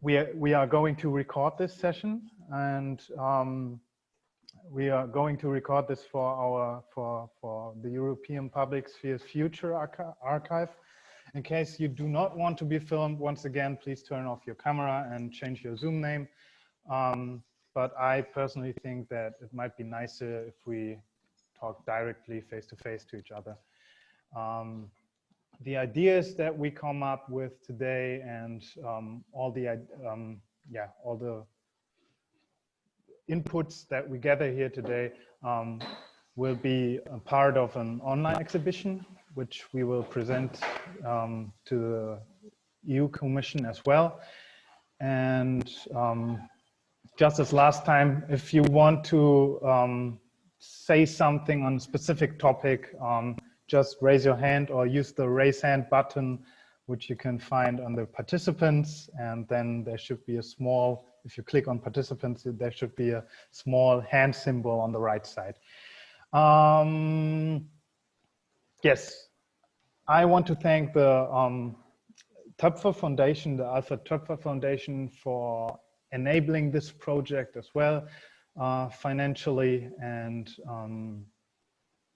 we are going to record this session, and we are going to record this for the European Public Sphere's Future archive. In case you do not want to be filmed, once again, please turn off your camera and change your Zoom name. But I personally think that it might be nicer if we talk directly face-to-face to each other. The ideas that we come up with today and all the inputs that we gather here today will be a part of an online exhibition, which we will present to the EU Commission as well. And just as last time, if you want to say something on a specific topic, just raise your hand or use the raise hand button, which you can find under participants. And then there should be a small, if you click on participants, there should be a small hand symbol on the right side. Yes, I want to thank the Toepfer Foundation, the Alfred Toepfer Foundation, for enabling this project as well, financially. And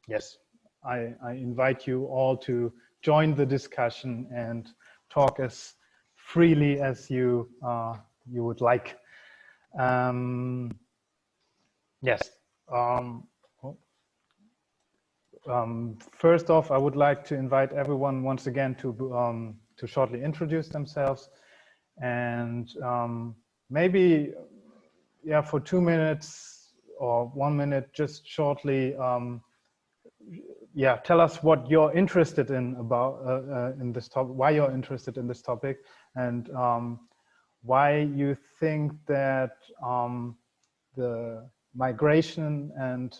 yes, I invite you all to join the discussion and talk as freely as you would like. Yes. First off, I would like to invite everyone once again to shortly introduce themselves, and maybe, yeah, for 2 minutes or 1 minute, just shortly, yeah, tell us what you're interested in about in this topic, why you're interested in this topic, and why you think that the migration and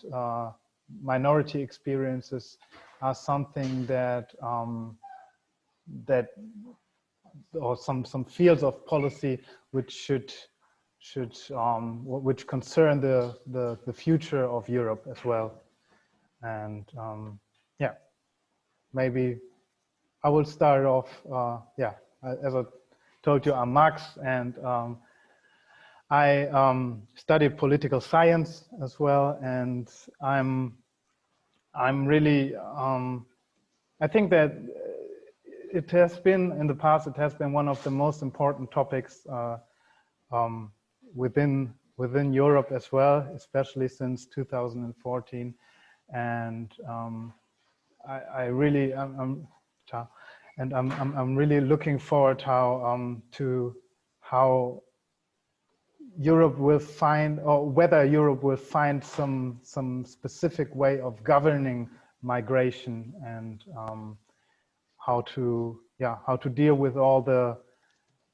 minority experiences are something that or some fields of policy which which concern the future of Europe as well. And yeah, maybe I will start off. Yeah, as I told you, I'm Max, and I studied political science as well, and I'm really I think that it has been in the past. It has been one of the most important topics within Europe as well, especially since 2014. And I really I'm really looking forward to how Europe will find, or whether Europe will find some specific way of governing migration, and how to deal with all the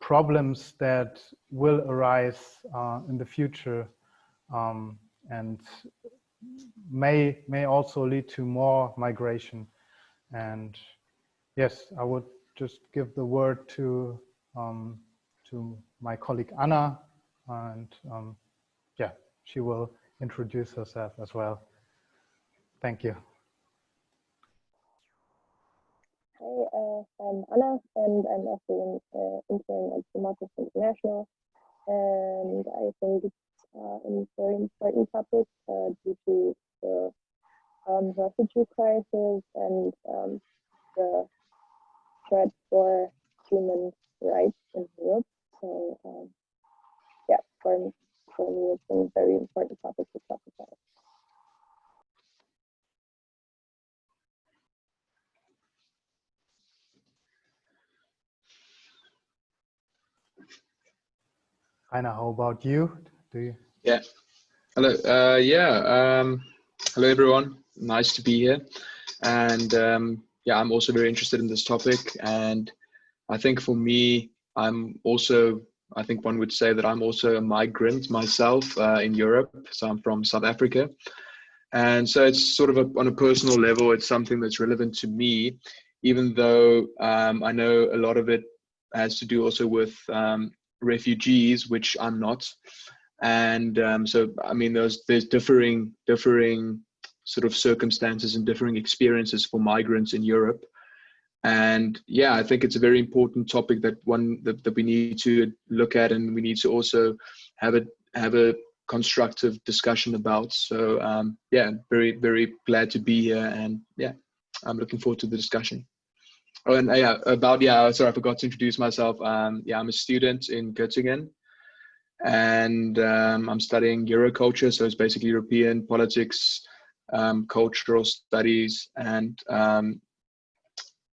problems that will arise in the future, and may also lead to more migration. And yes, I would just give the word to my colleague Anna, and yeah, she will introduce herself as well. Thank you. Hi, I'm Anna, and I'm also an intern at Democracy International, and I think it's a very important topic due to the refugee crisis and the threat for human rights in Europe. So yeah, for me, it's a very important topic to talk about. Rainer, how about you? Do you? Yeah. Hello. Hello everyone. Nice to be here. And yeah, I'm also very interested in this topic. And I think for me, I think one would say that I'm also a migrant myself in Europe. So I'm from South Africa. And so it's sort of on a personal level, it's something that's relevant to me, even though I know a lot of it has to do also with refugees, which I'm not. And so, I mean, there's differing sort of circumstances and differing experiences for migrants in Europe. And yeah, I think it's a very important topic that we need to look at, and we need to also have a constructive discussion about. So yeah, very, very glad to be here, and yeah, I'm looking forward to the discussion. Oh, and sorry, I forgot to introduce myself. Yeah, I'm a student in Göttingen, and I'm studying Euroculture, so it's basically European politics, cultural studies, and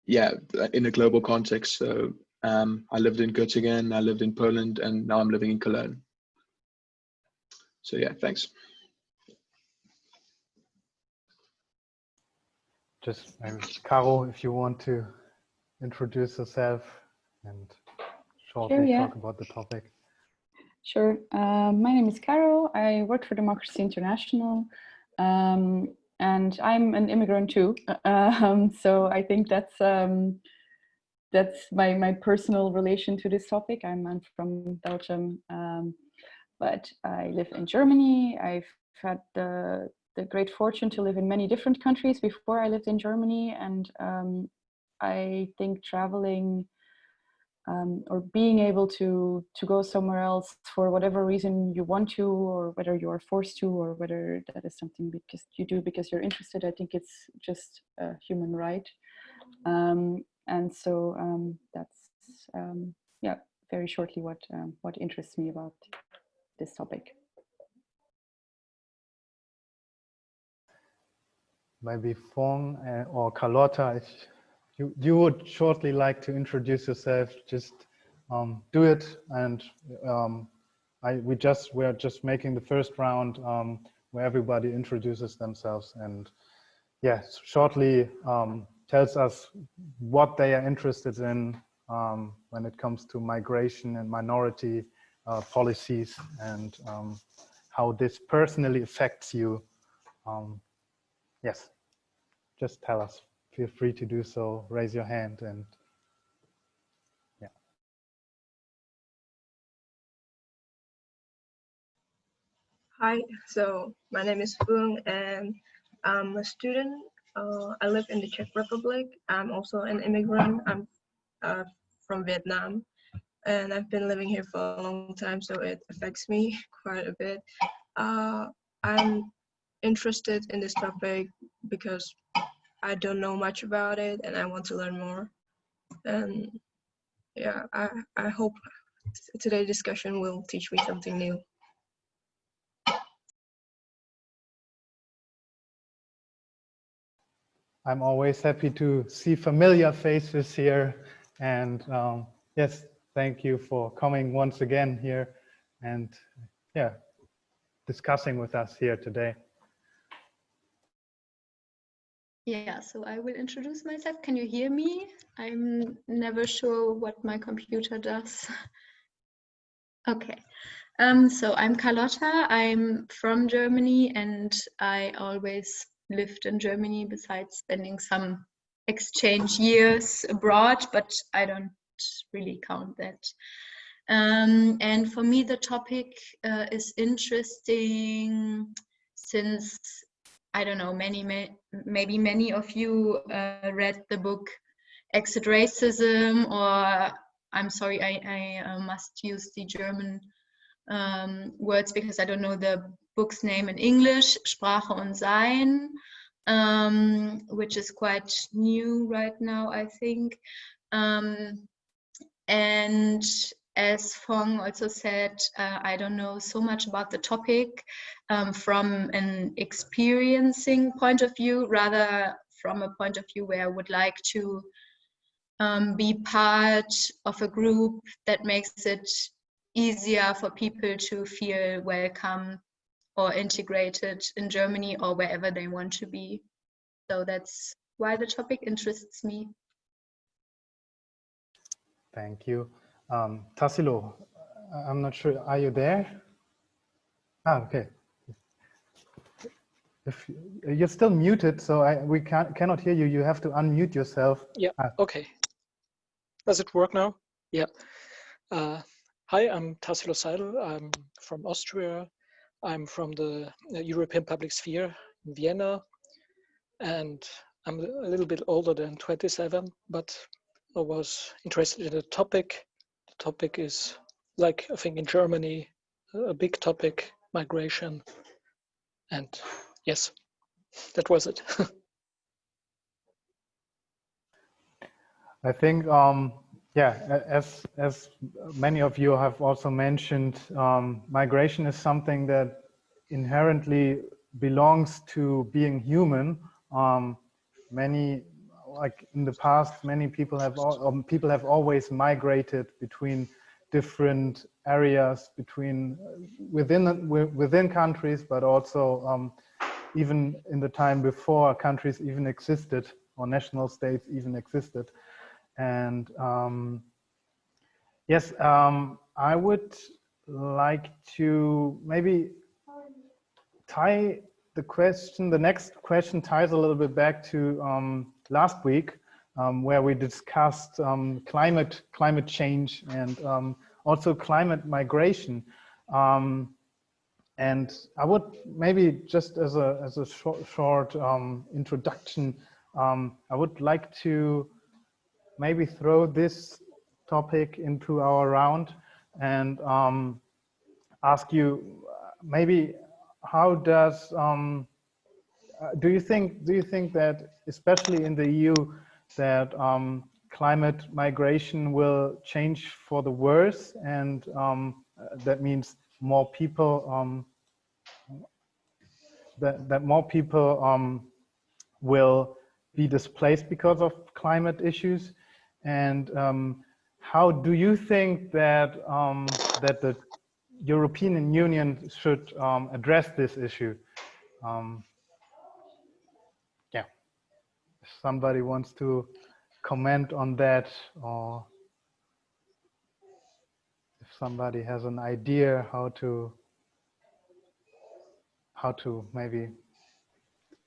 yeah, in a global context. So I lived in Göttingen, I lived in Poland, and now I'm living in Cologne. So yeah, thanks. Just maybe, Caro, if you want to introduce yourself and shortly Sure, yeah. talk about the topic. Sure. My name is Caro. I work for Democracy International, and I'm an immigrant too. So I think that's my personal relation to this topic. I'm from Belgium, but I live in Germany. I've had the great fortune to live in many different countries before I lived in Germany, and I think traveling or being able to go somewhere else for whatever reason you want to, or whether you are forced to, or whether that is something because you do because you're interested, I think it's just a human right. And so that's yeah, very shortly what interests me about this topic. Maybe Fong or Carlotta, if you would shortly like to introduce yourself, just do it. And we're just making the first round where everybody introduces themselves and yes, shortly tells us what they are interested in when it comes to migration and minority policies, and how this personally affects you. Yes, just tell us. Feel free to do so. Raise your hand and yeah. Hi, so my name is Phương and I'm a student. I live in the Czech Republic. I'm also an immigrant. I'm from Vietnam and I've been living here for a long time, so it affects me quite a bit. I'm interested in this topic because I don't know much about it and I want to learn more. And yeah, I hope today's discussion will teach me something new. I'm always happy to see familiar faces here. And yes, thank you for coming once again here and yeah, discussing with us here today. Yeah, so I will introduce myself. Can you hear me? I'm never sure what my computer does. Okay. So I'm Carlotta. I'm from Germany and I always lived in Germany besides spending some exchange years abroad, but I don't really count that. And for me, the topic is interesting since I don't know, maybe many of you read the book Exit Racism, or I'm sorry, I must use the German words because I don't know the book's name in English, Sprache und Sein, which is quite new right now, I think. And as Fong also said, I don't know so much about the topic from an experiencing point of view, rather from a point of view where I would like to be part of a group that makes it easier for people to feel welcome or integrated in Germany or wherever they want to be. So that's why the topic interests me. Thank you. Tassilo, I'm not sure, are you there? Ah, okay. If you're still muted, so we cannot hear you. You have to unmute yourself. Yeah, okay. Does it work now? Yeah. Hi, I'm Tassilo Seidel. I'm from Austria. I'm from the European Public Sphere in Vienna. And I'm a little bit older than 27, but I was interested in the topic. The topic is, like, I think in Germany, a big topic, migration. And yes, that was it. I think, yeah, as many of you have also mentioned, migration is something that inherently belongs to being human. Many, like in the past, many people have always migrated between different areas, between within countries, but also even in the time before countries even existed or national states even existed. And yes, I would like to maybe tie the next question ties a little bit back to last week, where we discussed climate change and also climate migration. And I would maybe just as a short introduction, I would like to maybe throw this topic into our round and ask you maybe how does do you think that especially in the EU that climate migration will change for the worse, and that means more people that more people will be displaced because of climate issues? And how do you think that that the European Union should address this issue? Yeah, if somebody wants to comment on that, or if somebody has an idea how to maybe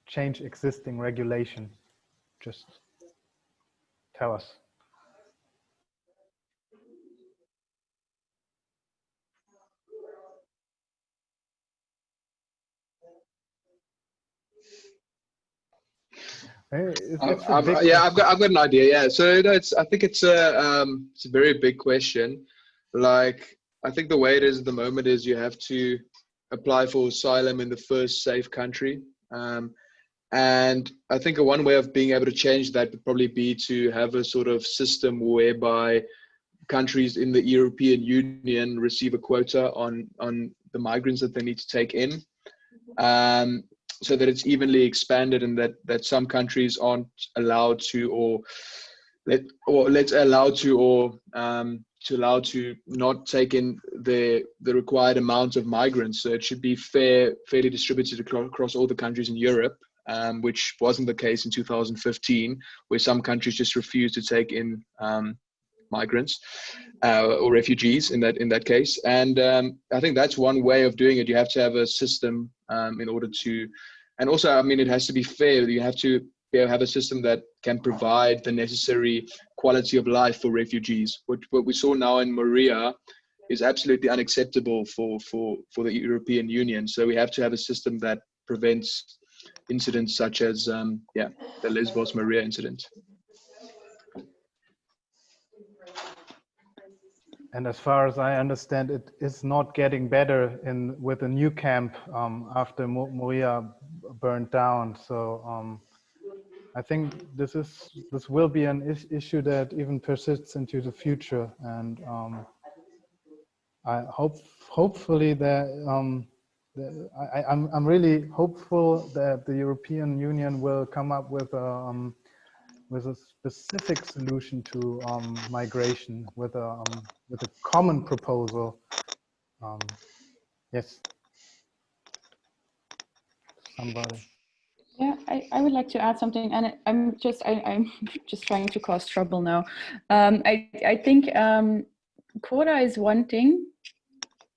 change existing regulation, just tell us. Yeah, I've got an idea. Yeah, so I think it's a very big question. Like, I think the way it is at the moment is you have to apply for asylum in the first safe country, and I think one way of being able to change that would probably be to have a sort of system whereby countries in the European Union receive a quota on the migrants that they need to take in. So that it's evenly expanded, and that some countries aren't allowed to, or allowed to not take in the required amount of migrants. So it should be fairly distributed across all the countries in Europe, which wasn't the case in 2015, where some countries just refused to take in migrants or refugees in that case. And I think that's one way of doing it. You have to have a system in order to, and also, I mean, it has to be fair. You have to have a system that can provide the necessary quality of life for refugees. What we saw now in Moria is absolutely unacceptable for the European Union. So we have to have a system that prevents incidents such as the Lesbos Moria incident. And as far as I understand, it is not getting better with a new camp after Moria burned down. So I think this will be an issue that even persists into the future. And I hopefully that I'm really hopeful that the European Union will come up with a specific solution to migration, with a common proposal. Yes, somebody. Yeah, I would like to add something, and I'm just trying to cause trouble now. I think quota is one thing.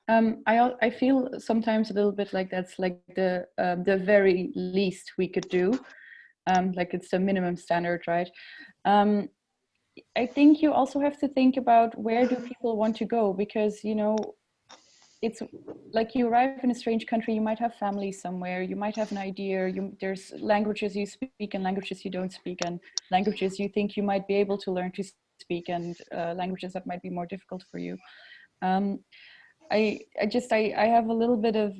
I feel sometimes a little bit like that's like the very least we could do. Like it's the minimum standard, right? I think you also have to think about where do people want to go, because, you know, it's like you arrive in a strange country, you might have family somewhere, you might have an idea, there's languages you speak and languages you don't speak, and languages you think you might be able to learn to speak, and languages that might be more difficult for you. I have a little bit of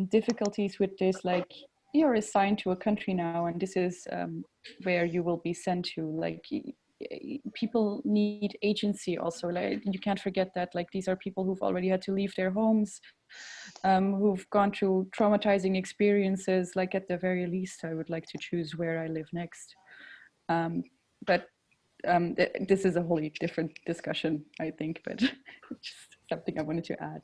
difficulties with this, like you're assigned to a country now and this is where you will be sent to. Like people need agency also, like you can't forget that, like these are people who've already had to leave their homes, who've gone through traumatizing experiences. Like at the very least I would like to choose where I live next, but this is a wholly different discussion, I think, but just something I wanted to add.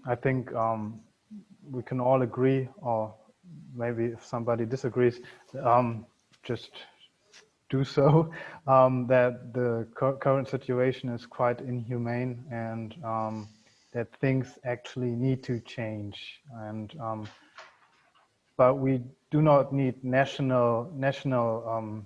I think we can all agree, or maybe if somebody disagrees, just do so, that the current situation is quite inhumane, and that things actually need to change. And but we do not need national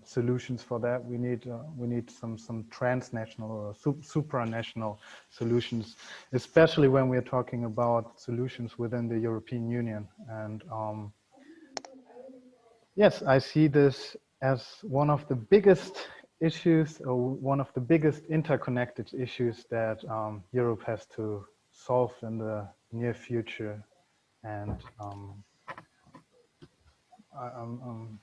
solutions for that. We need some transnational or supranational solutions, especially when we're talking about solutions within the European Union. And yes, I see this as one of the biggest issues, or one of the biggest interconnected issues that Europe has to solve in the near future. And I'm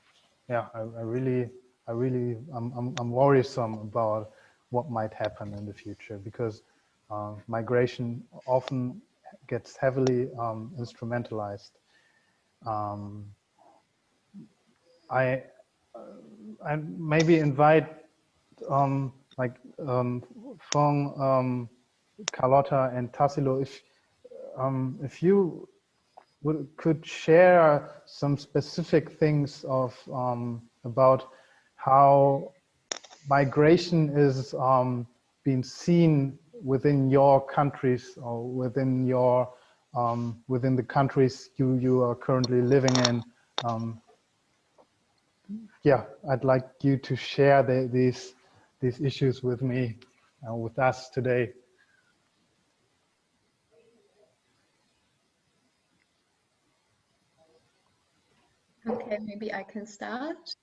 worrisome about what might happen in the future, because migration often gets heavily instrumentalized. I maybe invite Fong, Carlotta, and Tassilo, if you could share some specific things of about how migration is being seen within your countries, or within your within the countries you are currently living in. Yeah, I'd like you to share these issues with me, with us today. Okay, maybe I can start.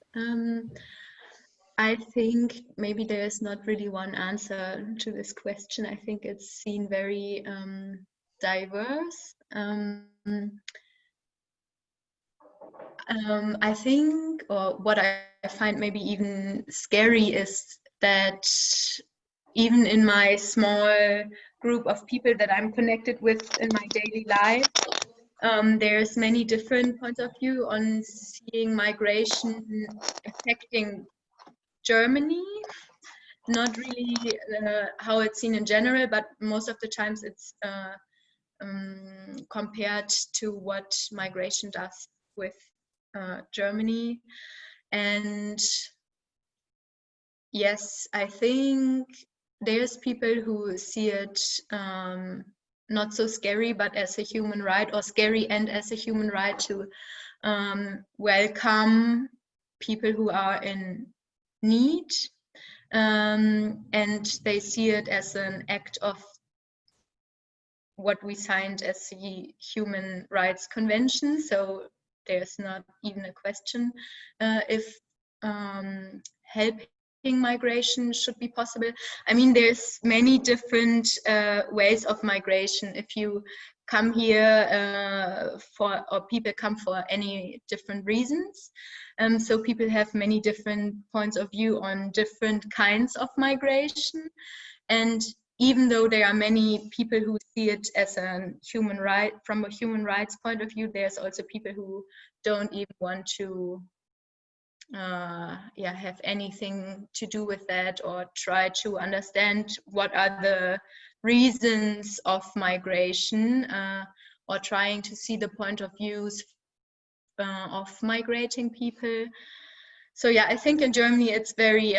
I think maybe there is not really one answer to this question. I think it's seen very diverse. I think, or what I find maybe even scary, is that even in my small group of people that I'm connected with in my daily life, there's many different points of view on seeing migration affecting Germany. Not really how it's seen in general, but most of the times it's compared to what migration does with Germany. And yes, I think there's people who see it not so scary, but as a human right, or scary and as a human right, to welcome people who are in need, and they see it as an act of what we signed as the Human Rights Convention. So there's not even a question if helping migration should be possible. I mean, there's many different ways of migration. If you come here or people come for any different reasons. So people have many different points of view on different kinds of migration. And even though there are many people who see it as a human right, from a human rights point of view, there's also people who don't even want to have anything to do with that, or try to understand what are the reasons of migration, or trying to see the point of views of migrating people. So yeah, I think in Germany it's very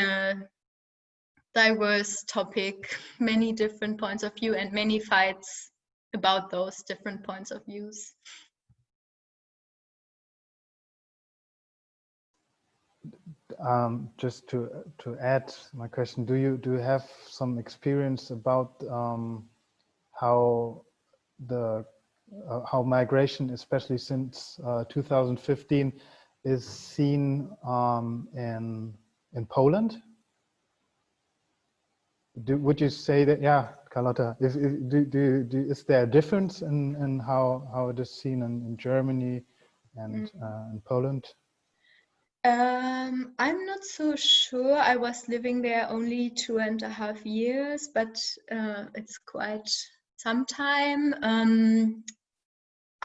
diverse topic, many different points of view, and many fights about those different points of views. just to add my question, do you have some experience about how how migration, especially since 2015, is seen in Poland? Would you say that, yeah, Carlotta, is there a difference in how it is seen in Germany and in Poland? I'm not so sure. I was living there only 2.5 years, but it's quite some time.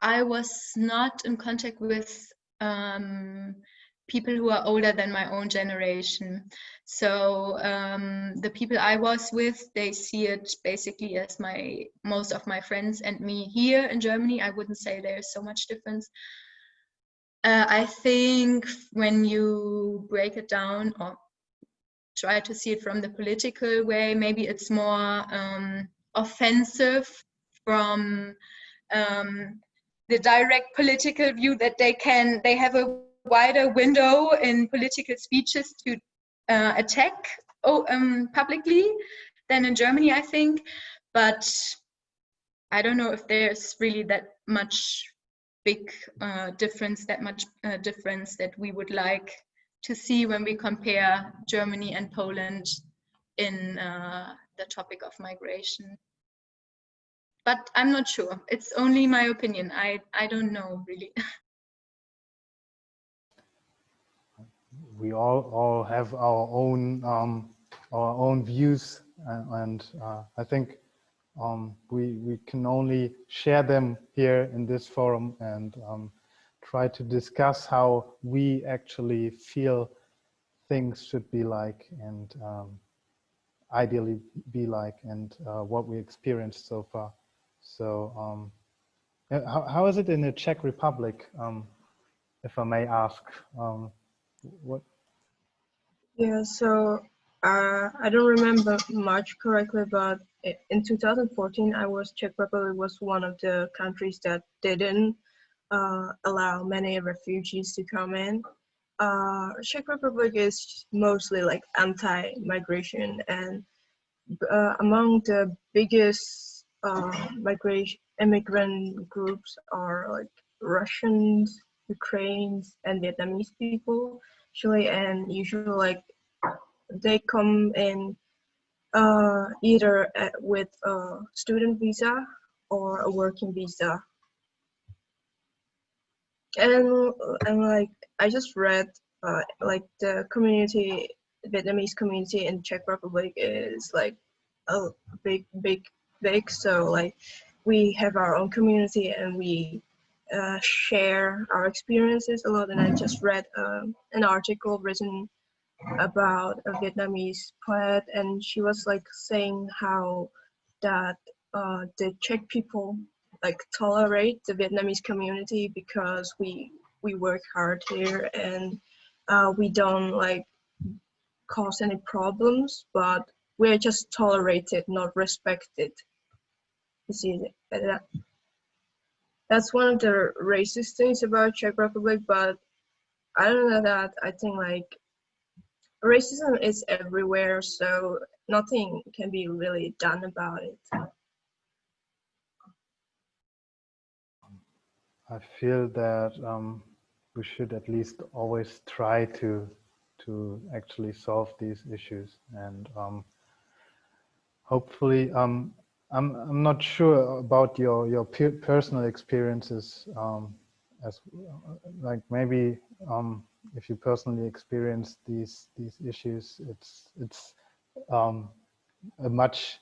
I was not in contact with people who are older than my own generation. So the people I was with, they see it basically as most of my friends and me here in Germany. I wouldn't say there's so much difference. I think when you break it down or try to see it from the political way, maybe it's more offensive from the direct political view that they have a wider window in political speeches to attack publicly than in Germany, I think. But I don't know if there's really that much big difference that we would like to see when we compare Germany and Poland in the topic of migration. But I'm not sure. It's only my opinion. I don't know really. We all have our own views, and I think we can only share them here in this forum and try to discuss how we actually feel things should be like and ideally be like, and what we experienced so far. So how is it in the Czech Republic, if I may ask? What? Yeah, so I don't remember much correctly, but in 2014, Czech Republic was one of the countries that didn't allow many refugees to come in. Czech Republic is mostly like anti-migration, and among the biggest immigrant groups are like Russians, Ukrainians, and Vietnamese people, actually, and usually like they come in either with a student visa or a working visa. And like I just read like the Vietnamese community in Czech Republic is like a big, so like we have our own community and we share our experiences a lot. And I just read an article written about a Vietnamese poet, and she was like saying how that the Czech people like tolerate the Vietnamese community because we work hard here and we don't like cause any problems, but we're just tolerated, not respected. You see, that's one of the racist things about Czech Republic. But I don't know that I think like racism is everywhere, so nothing can be really done about it. I feel that we should at least always try to actually solve these issues, and hopefully I'm not sure about your personal experiences, as like maybe if you personally experience these issues, it's a much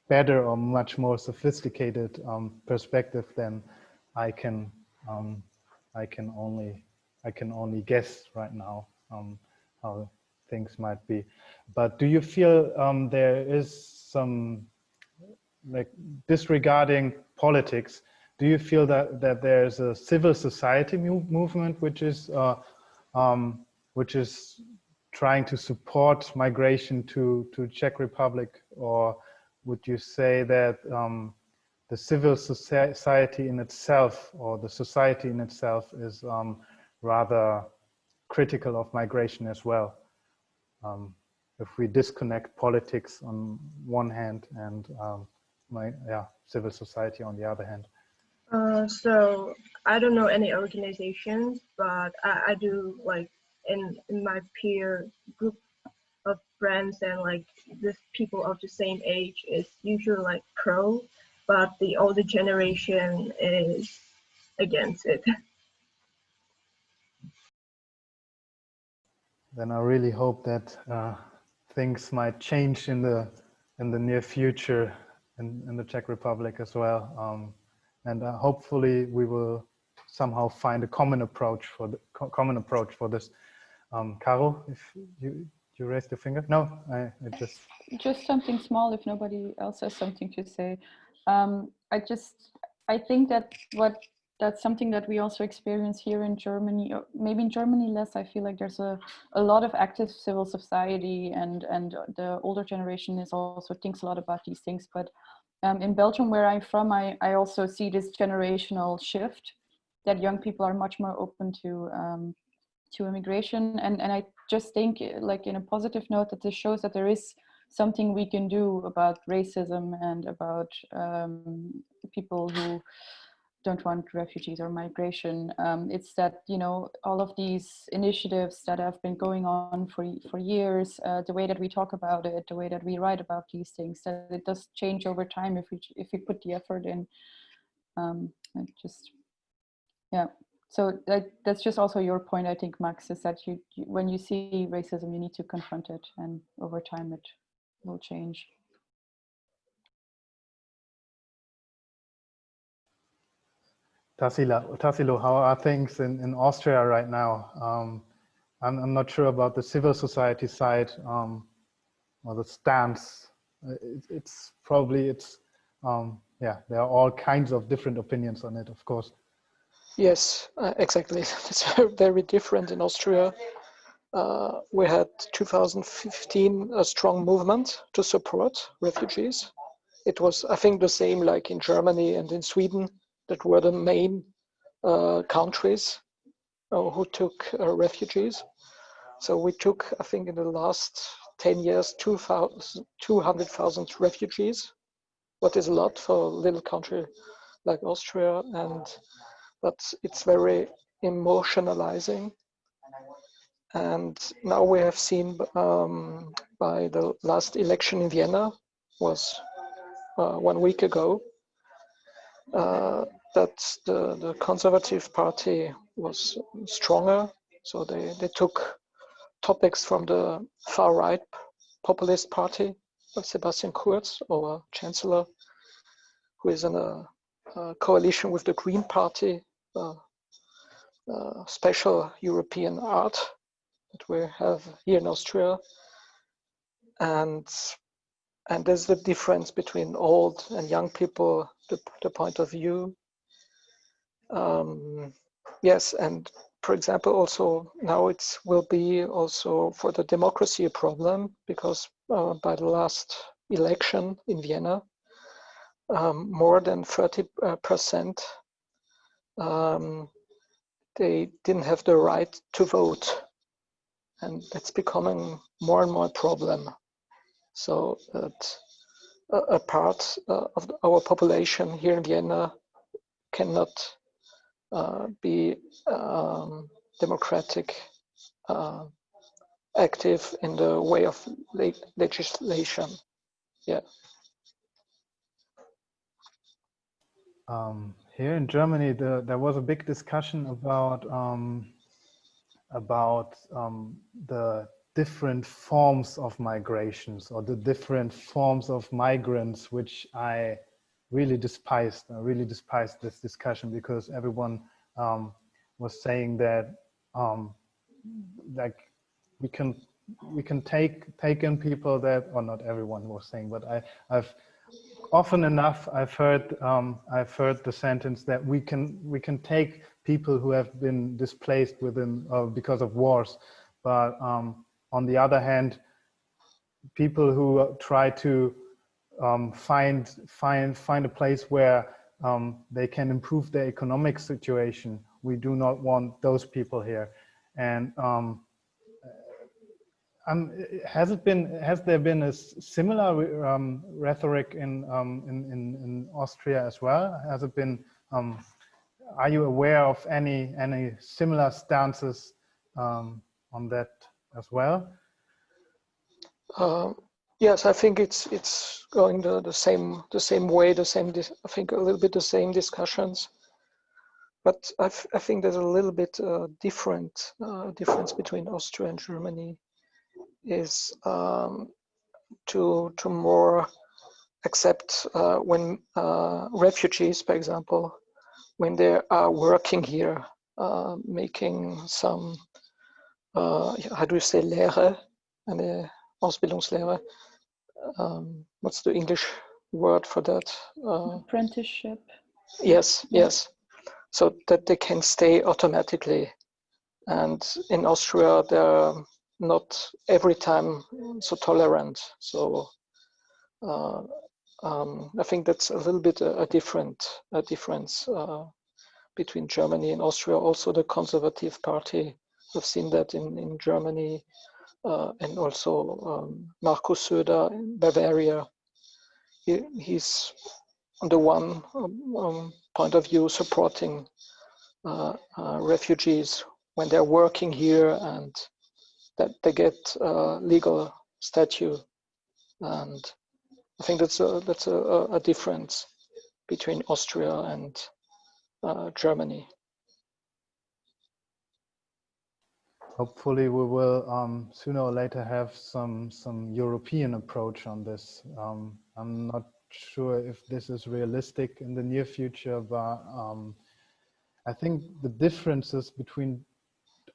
better or much more sophisticated perspective than I can only guess right now how things might be. But do you feel there is some, like, disregarding politics, do you feel that there's a civil society movement which is trying to support migration to Czech Republic, or would you say that the civil society in itself, or the society in itself, is rather critical of migration as well? if we disconnect politics on one hand and civil society on the other hand? So I don't know any organizations, but I do like in my peer group of friends and like this people of the same age is usually like pro, but the older generation is against it. Then I really hope that things might change in the near future in the Czech Republic as well, and hopefully we will somehow find a common approach for this. Caro, if you raised your finger? No, I just something small. If nobody else has something to say, I think that's something that we also experience here in Germany, or maybe in Germany less. I feel like there's a lot of active civil society, and the older generation is also thinks a lot about these things. But in Belgium, where I'm from, I also see this generational shift, that young people are much more open to immigration, and I just think, like, in a positive note, that this shows that there is something we can do about racism and about people who don't want refugees or migration. It's that, you know, all of these initiatives that have been going on for years, the way that we talk about it, the way that we write about these things, that it does change over time if we put the effort in. Yeah. So that's just also your point, I think, Max, is that when you see racism, you need to confront it, and over time it will change. Tassilo, how are things in Austria right now? I'm not sure about the civil society side or the stance. Yeah, there are all kinds of different opinions on it, of course. Yes, exactly. It's very different in Austria. We had 2015 a strong movement to support refugees. It was, I think, the same like in Germany and in Sweden, that were the main countries who took refugees. So we took, I think, in the last 10 years, 200,000 refugees, what is a lot for a little country like Austria, but it's very emotionalizing. And now we have seen by the last election in Vienna, was 1 week ago, that the Conservative Party was stronger. So they took topics from the far-right populist party of Sebastian Kurz, our chancellor, who is in a coalition with the Green Party, special European art that we have here in Austria. And there's the difference between old and young people, the point of view. Yes, and for example, also now it will be also for the democracy a problem, because by the last election in Vienna, more than 30% they didn't have the right to vote, and that's becoming more and more a problem. So that a part of our population here in Vienna cannot be democratic, active in the way of legislation. Yeah. Here in Germany, there was a big discussion about the different forms of migrations, or the different forms of migrants, which I really despised. I really despised this discussion, because everyone was saying that like we can take in people that, or not everyone was saying, but I've often enough I've heard the sentence that we can take people who have been displaced within because of wars, but on the other hand, people who try to find a place where they can improve their economic situation, we do not want those people here. And has there been a similar rhetoric in Austria as well? Has it been? Are you aware of any similar stances on that as well? Yes, I think it's going the same way. I think a little bit the same discussions. But I think there's a little bit difference between Austria and Germany is to more accept when refugees, for example, when they are working here, making some, how do you say, Lehre, eine Ausbildungslehre. What's the English word for that? Apprenticeship. Yes, yes. So that they can stay automatically. And in Austria, they're not every time so tolerant. So I think that's a little bit a difference between Germany and Austria. Also, the Conservative Party, I've seen that in Germany, and also Markus Söder in Bavaria. He's on the one point of view supporting refugees when they're working here and that they get legal status. And I think that's a difference between Austria and Germany. Hopefully we will sooner or later have some European approach on this. I'm not sure if this is realistic in the near future, but I think the differences between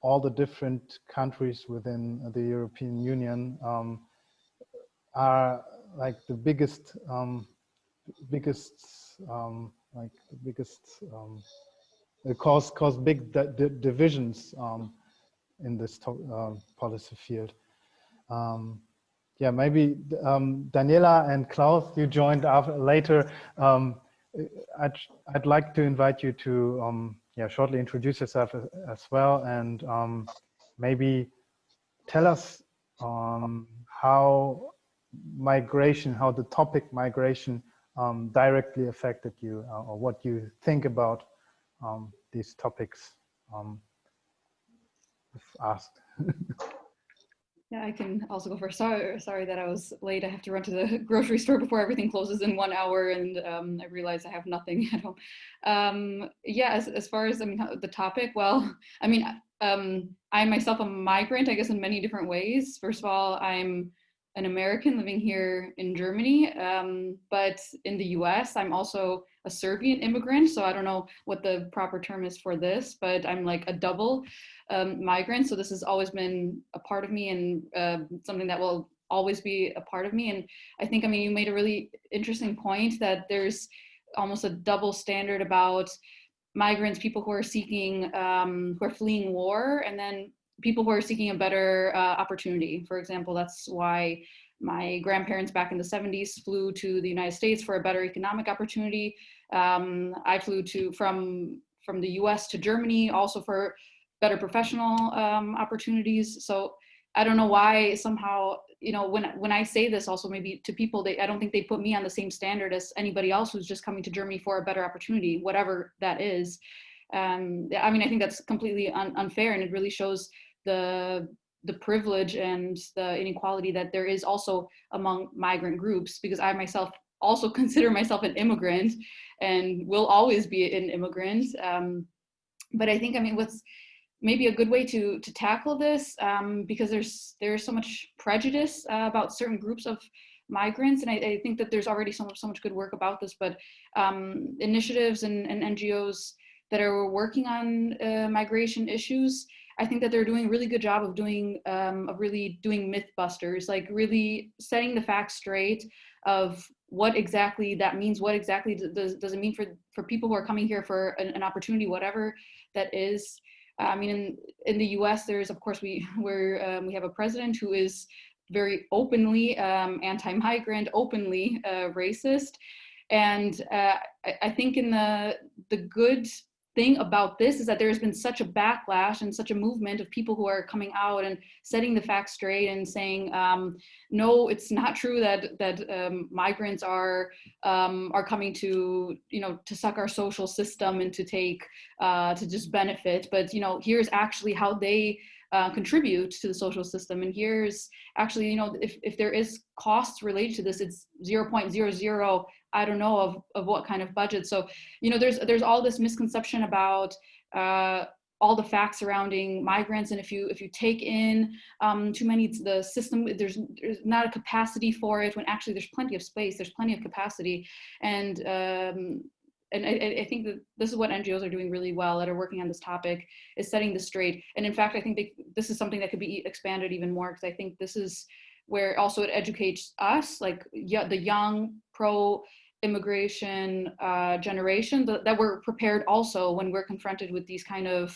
all the different countries within the European Union are like the biggest cause big divisions in this policy field. Yeah, maybe Daniela and Klaus, you joined later. I'd like to invite you to shortly introduce yourself as well, and maybe tell us how the topic migration directly affected you, or what you think about these topics, if asked. Yeah, I can also go first. Sorry that I was late. I have to run to the grocery store before everything closes in 1 hour, and I realize I have nothing at home. Yeah, as far as the topic, well, I'm myself a migrant, I guess, in many different ways. First of all, I'm an American living here in Germany, but in the US, I'm also a Serbian immigrant. So I don't know what the proper term is for this, but I'm like a double migrant. So this has always been a part of me, and something that will always be a part of me. And I think, you made a really interesting point that there's almost a double standard about migrants, people who are seeking, who are fleeing war, and then people who are seeking a better opportunity. For example, that's why my grandparents back in the 70s flew to the United States for a better economic opportunity. I flew from the US to Germany also for better professional opportunities. So I don't know why somehow, when I say this also maybe to people, I don't think they put me on the same standard as anybody else who's just coming to Germany for a better opportunity, whatever that is. I think that's completely unfair, and it really shows the privilege and the inequality that there is also among migrant groups, because I myself also consider myself an immigrant and will always be an immigrant. But I think, what's maybe a good way to tackle this, because there's so much prejudice about certain groups of migrants, and I think that there's already so much good work about this, but initiatives and NGOs that are working on migration issues, I think that they're doing a really good job of doing myth busters, like really setting the facts straight of what exactly that means, what exactly does it mean for people who are coming here for an opportunity, whatever that is. In the US, there's, of course, we have a president who is very openly anti-migrant, openly racist. And I think in the good thing about this is that there's been such a backlash and such a movement of people who are coming out and setting the facts straight and saying, no, it's not true that migrants are coming to, you know, to suck our social system and to take, to just benefit. But, you know, here's actually how they contribute to the social system. And here's actually, you know, if there is costs related to this, it's 0.00, I don't know of what kind of budget. So, you know, there's all this misconception about all the facts surrounding migrants. And if you take in too many, the system, there's not a capacity for it, when actually there's plenty of space, there's plenty of capacity. And I think that this is what NGOs are doing really well, that are working on this topic, is setting this straight. And in fact, I think this is something that could be expanded even more, because I think this is where also it educates us, like the young pro-immigration generation, that we're prepared also when we're confronted with these kind of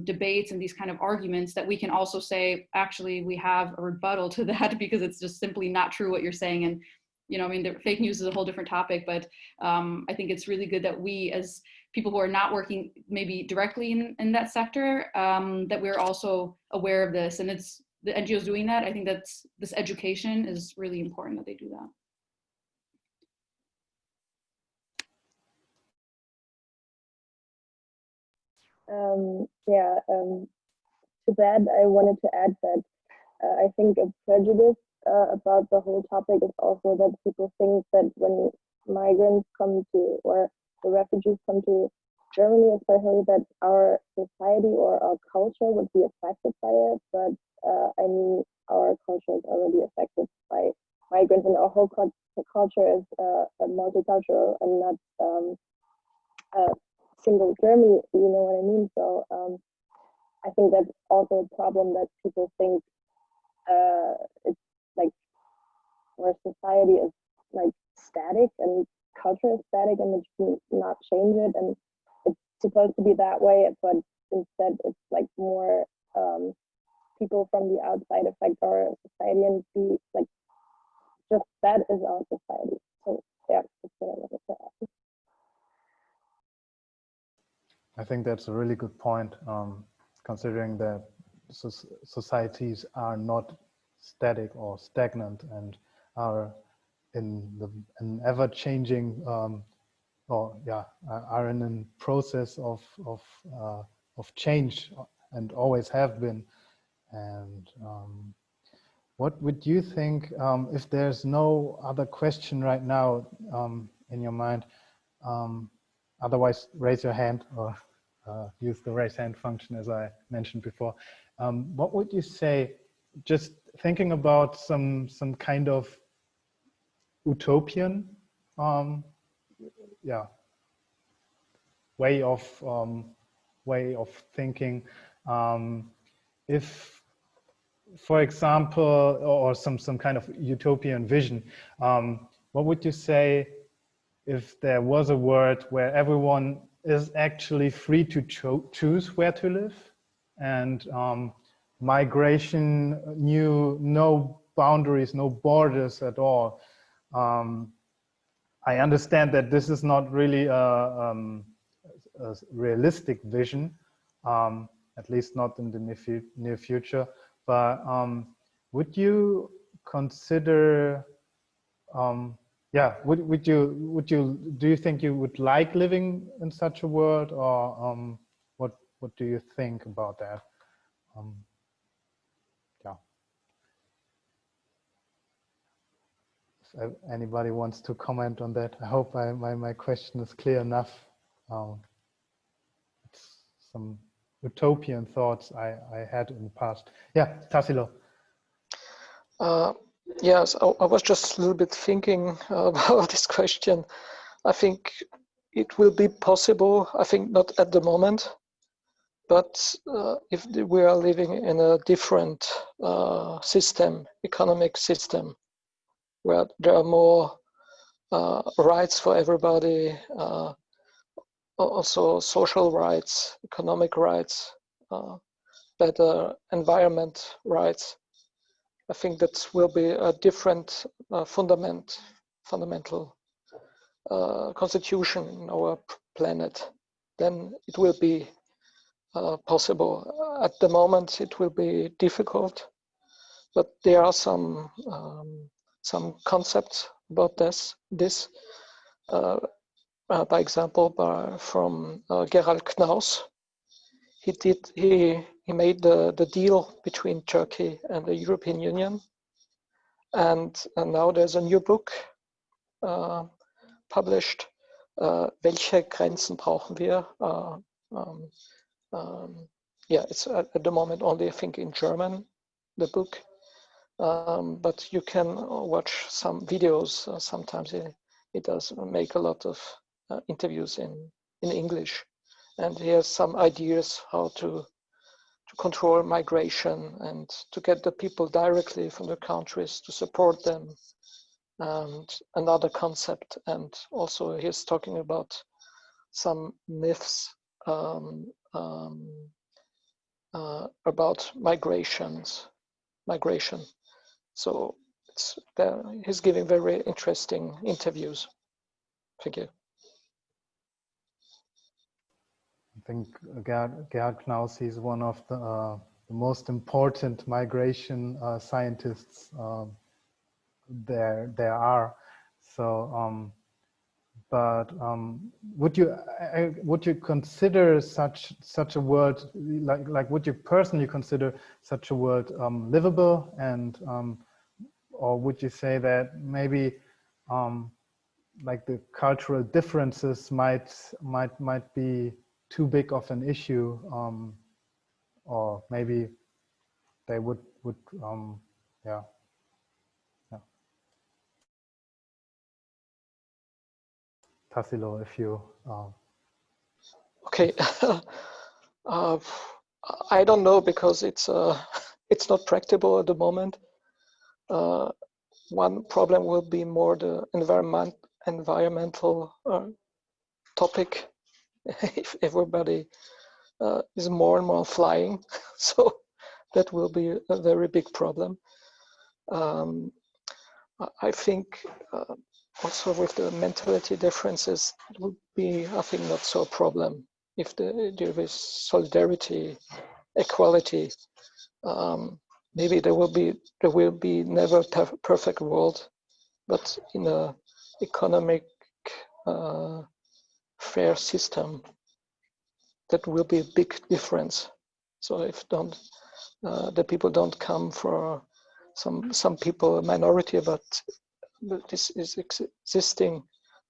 debates and these kind of arguments, that we can also say, actually, we have a rebuttal to that, because it's just simply not true what you're saying. And, you know, I mean, the fake news is a whole different topic, but I think it's really good that we, as people who are not working maybe directly in that sector, that we're also aware of this. And it's the NGOs doing that. I think that's, this education is really important that they do that. To that, I wanted to add that I think a prejudice about the whole topic is also that people think that when migrants come to, or the refugees come to Germany, especially, that our society or our culture would be affected by it. But I mean, our culture is already affected by migrants, and our whole culture is multicultural and not single Germany, you know what I mean? So I think that's also a problem, that people think it's like, where society is like static and culture is static and it should not change it, and it's supposed to be that way, but instead it's like more people from the outside affect our society and be like, just that is our society. So yeah, that's what I wanted to add. I think that's a really good point, considering that societies are not static or stagnant and are in an ever-changing, are in a process of change, and always have been. And what would you think, if there's no other question right now in your mind? Otherwise, raise your hand or use the raise hand function, as I mentioned before. What would you say, just thinking about some kind of utopian way of thinking, if, for example, or some kind of utopian vision, what would you say if there was a world where everyone is actually free to choose where to live, and migration knew no boundaries, no borders at all? I understand that this is not really a realistic vision, at least not in the near future, but would you consider, do you think you would like living in such a world, or what do you think about that? If anybody wants to comment on that, I hope my question is clear enough. It's some utopian thoughts I had in the past. Yeah, Tassilo. Yes, I was just a little bit thinking about this question. I think it will be possible. I think not at the moment, but if we are living in a different economic system, where there are more rights for everybody, also social rights, economic rights, better environment rights, I think that will be a different fundamental constitution in our planet. then it will be possible. At the moment, it will be difficult, but there are some concepts about this. By example, from Gerald Knaus. He made the deal between Turkey and the European Union, and now there's a new book published. Welche Grenzen brauchen wir? Yeah, it's at the moment only, I think, in German, the book. But you can watch some videos. Sometimes it does make a lot of interviews in English. And he has some ideas how to control migration and to get the people directly from the countries to support them. And another concept, and also he's talking about some myths about migration. So he's giving very interesting interviews. Thank you. I think Gerhard Knaus, he's one of the most important migration scientists there are. So, would you consider such a world, like would you personally consider such a world livable, and or would you say that maybe like the cultural differences might be too big of an issue, or maybe they would yeah. Tassilo, if you okay. I don't know, because it's not practicable at the moment. One problem will be more the environmental topic. If everybody is more and more flying, so that will be a very big problem. I think also with the mentality differences, it would be, I think, not so a problem if there is solidarity, equality. Maybe there will be never perfect world, but in a economic fair system, that will be a big difference. So if the people don't come for some people, a minority, but this is existing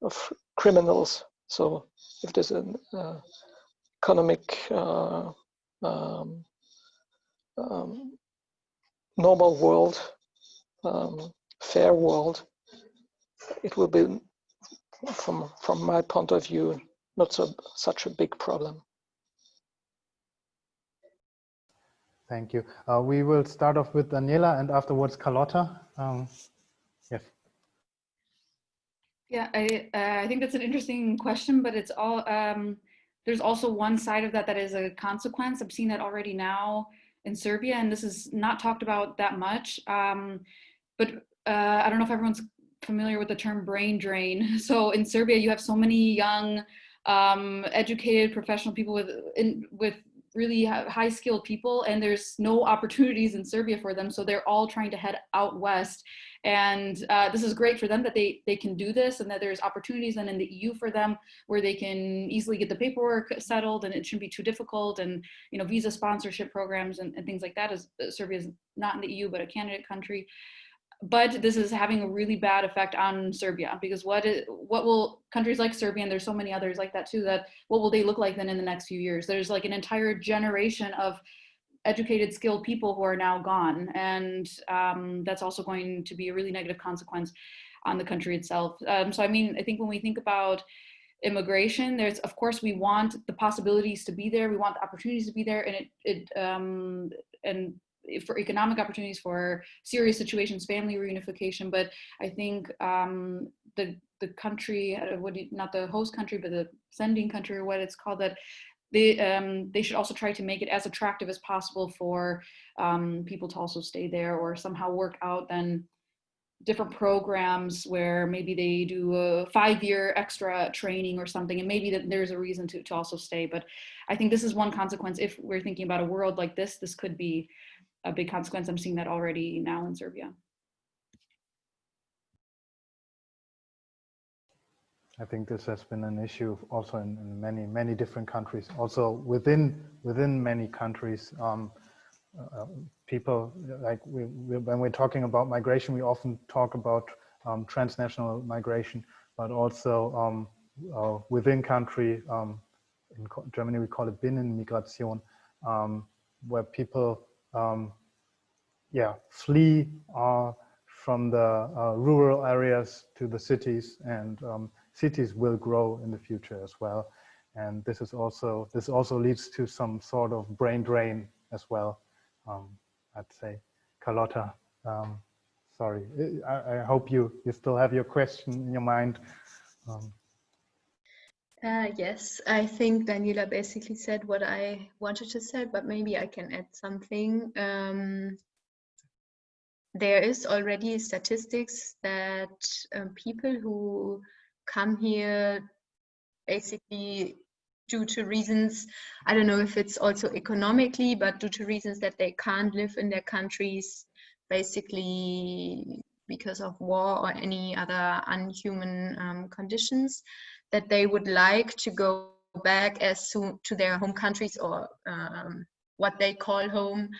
of criminals. So if there's an economic normal world, fair world, it will be, from my point of view, not such a big problem. Thank you. We will start off with Daniela and afterwards Carlotta. Yes. Yeah, I think that's an interesting question, but it's all there's also one side of that is a consequence. I've seen that already now in Serbia, and this is not talked about that much. But I don't know if everyone's familiar with the term brain drain. So in Serbia, you have so many young, educated, professional people with really high skilled people, and there's no opportunities in Serbia for them. So they're all trying to head out west. And this is great for them that they can do this, and that there's opportunities then in the EU for them where they can easily get the paperwork settled, and it shouldn't be too difficult. And, you know, visa sponsorship programs and things like that, as Serbia is not in the EU, but a candidate country. But this is having a really bad effect on Serbia, because what will countries like Serbia, and there's so many others like that too, that what will they look like then in the next few years? There's like an entire generation of educated, skilled people who are now gone. And that's also going to be a really negative consequence on the country itself. So I mean, I think when we think about immigration, there's, of course, we want the possibilities to be there, we want the opportunities to be there, and and for economic opportunities, for serious situations, family reunification. But I think the country, not the host country, but the sending country, or what it's called, that they should also try to make it as attractive as possible for people to also stay there, or somehow work out then different programs where maybe they do a 5-year extra training or something, and maybe that there's a reason to also stay. But I think this is one consequence. If we're thinking about a world like this could be a big consequence. I'm seeing that already now in Serbia. I think this has been an issue also in many different countries. Also within many countries, people, like when we're talking about migration, we often talk about transnational migration, but also within country. In Germany, we call it Binnenmigration, where people, flee from the rural areas to the cities, and cities will grow in the future as well. And this also leads to some sort of brain drain as well. I'd say, Carlotta, sorry, I hope you still have your question in your mind. Yes, I think Daniela basically said what I wanted to say, but maybe I can add something. There is already statistics that people who come here basically due to reasons, I don't know if it's also economically, but due to reasons that they can't live in their countries, basically because of war or any other unhuman conditions, that they would like to go back as soon to their home countries, or what they call home,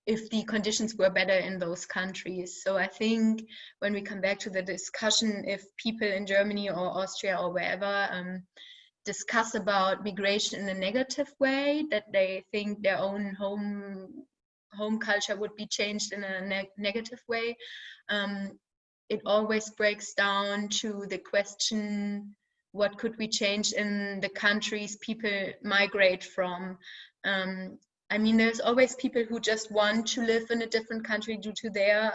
if the conditions were better in those countries. So I think when we come back to the discussion, if people in Germany or Austria or wherever discuss about migration in a negative way, that they think their own home culture would be changed in a negative way, it always breaks down to the question, what could we change in the countries people migrate from? I mean, there's always people who just want to live in a different country due to their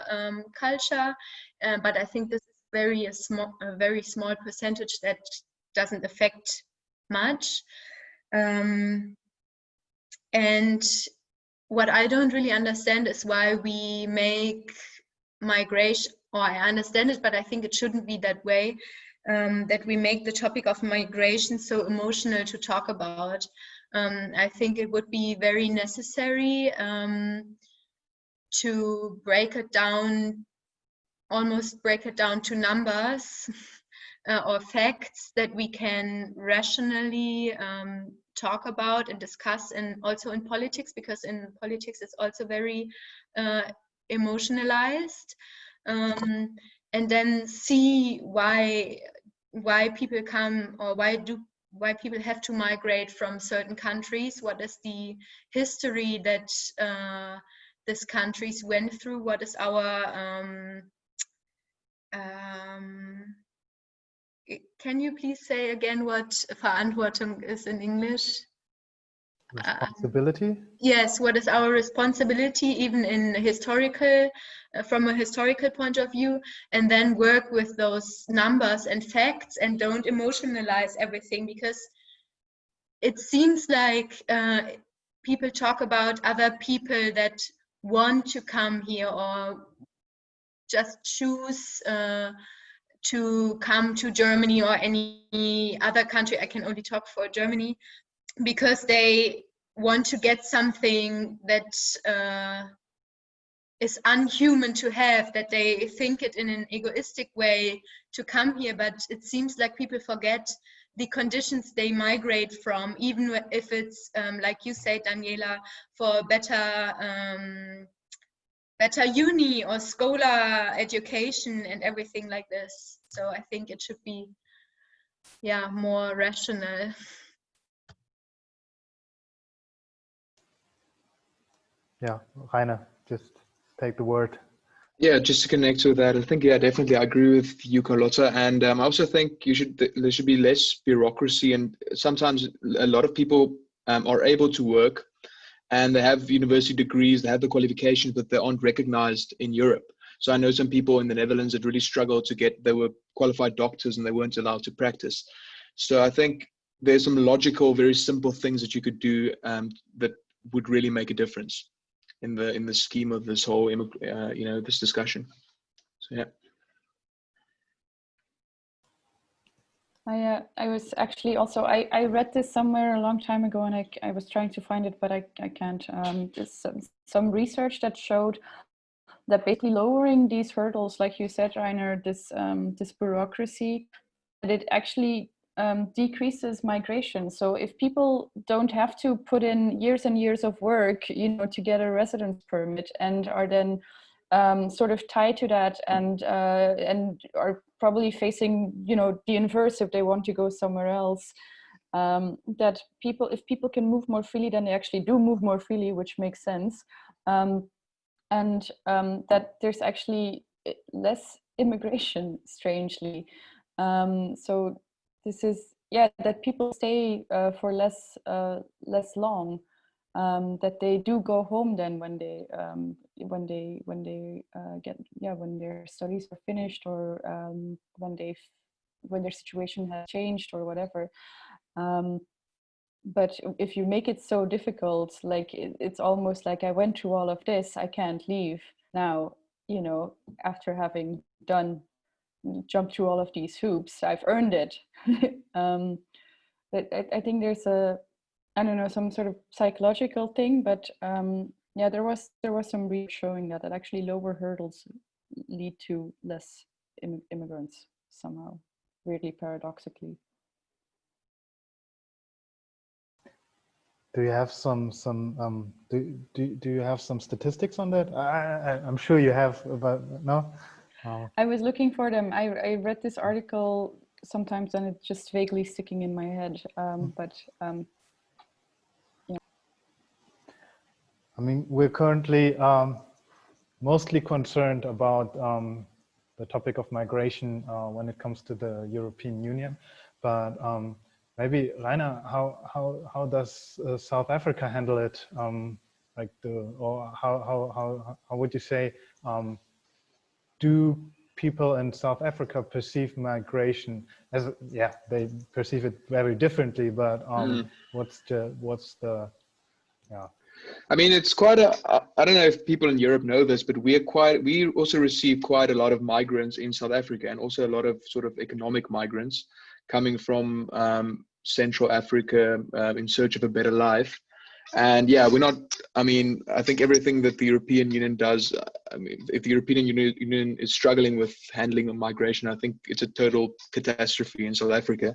culture, but I think this is a very small percentage that doesn't affect much. And what I don't really understand is why we make migration, or I understand it, but I think it shouldn't be that way, that we make the topic of migration so emotional to talk about. I think it would be very necessary to almost break it down to numbers or facts that we can rationally talk about and discuss, and also in politics, because in politics it's also very emotionalized, and then see why people come, or why people have to migrate from certain countries. What is the history that these countries went through? What is our can you please say again what Verantwortung is in English? Responsibility? Yes, what is our responsibility, even in historical, from a historical point of view, and then work with those numbers and facts, and don't emotionalize everything, because it seems like people talk about other people that want to come here or just choose to come to Germany or any other country. I can only talk for Germany, because they want to get something that is unhuman to have, that they think it in an egoistic way to come here. But it seems like people forget the conditions they migrate from, even if it's, like you say, Daniela, for better uni or scholar education and everything like this. So I think it should be, more rational. Yeah, Rainer, just take the word. Yeah, just to connect with that, I think, definitely I agree with you, Carlotta. And I also think there should be less bureaucracy. And sometimes a lot of people are able to work, and they have university degrees, they have the qualifications, but they aren't recognized in Europe. So I know some people in the Netherlands that really struggled they were qualified doctors and they weren't allowed to practice. So I think there's some logical, very simple things that you could do that would really make a difference. in the scheme of this whole this discussion. So yeah. I was actually also, I read this somewhere a long time ago, and I was trying to find it, but I can't. There's some research that showed that basically lowering these hurdles, like you said, Rainer, this bureaucracy, that it actually decreases migration. So if people don't have to put in years and years of work, to get a residence permit, and are then sort of tied to that, and are probably facing, the inverse if they want to go somewhere else. That if people can move more freely, then they actually do move more freely, which makes sense. And that there's actually less immigration, strangely. So this is, that people stay for less long. That they do go home then when they when their studies are finished, or when their situation has changed or whatever. But if you make it so difficult, like it's almost like, I went through all of this, I can't leave now, after having jumped through all of these hoops, I've earned it. But I think there's I don't know, some sort of psychological thing, but there was some research showing that actually lower hurdles lead to less immigrants somehow, weirdly, paradoxically. Do you have some do you have some statistics on that? I'm sure you have, but no. I was looking for them. I read this article sometimes, and it's just vaguely sticking in my head. But yeah. I mean, we're currently mostly concerned about the topic of migration when it comes to the European Union, but maybe, Rainer, how does South Africa handle it? Or how would you say, do people in South Africa perceive migration as, they perceive it very differently, but what's the I mean, it's quite I don't know if people in Europe know this, but we also receive quite a lot of migrants in South Africa, and also a lot of sort of economic migrants coming from Central Africa in search of a better life. And we're not, I mean, I think everything that the European Union does, I mean, if the European Union is struggling with handling of migration, I think it's a total catastrophe in South Africa.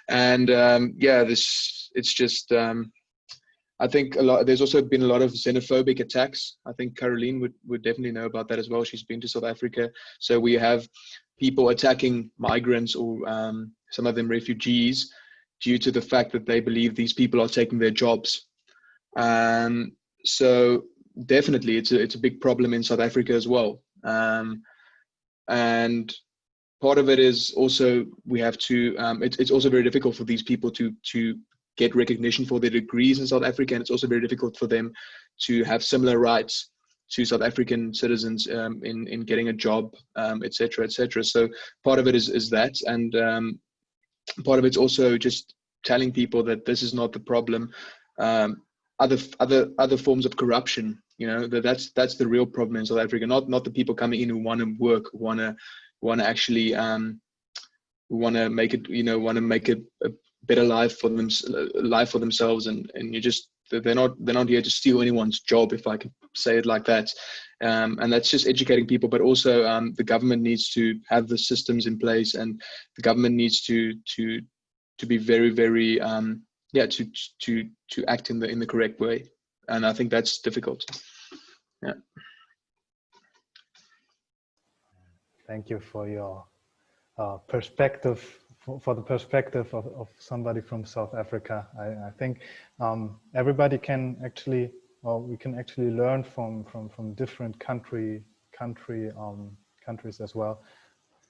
And it's just, I think there's also been a lot of xenophobic attacks. I think Caroline would definitely know about that as well. She's been to South Africa. So we have people attacking migrants, or some of them refugees, due to the fact that they believe these people are taking their jobs. So definitely it's a big problem in South Africa as well. And part of it is also, we have to, it's also very difficult for these people to get recognition for their degrees in South Africa, and it's also very difficult for them to have similar rights to South African citizens in getting a job, etc., etc. So part of it is that, and part of it's also just telling people that this is not the problem. Other forms of corruption, that's the real problem in South Africa. Not the people coming in who want to work, who want to actually want to make it, want to make a better life for themselves, and they're not here to steal anyone's job, if I can say it like that. And that's just educating people, but also the government needs to have the systems in place, and the government needs to be very, very to act in the correct way. And I think that's difficult. Yeah. Thank you for your perspective, for the perspective of somebody from South Africa. I think everybody can actually, we can actually learn from different countries as well.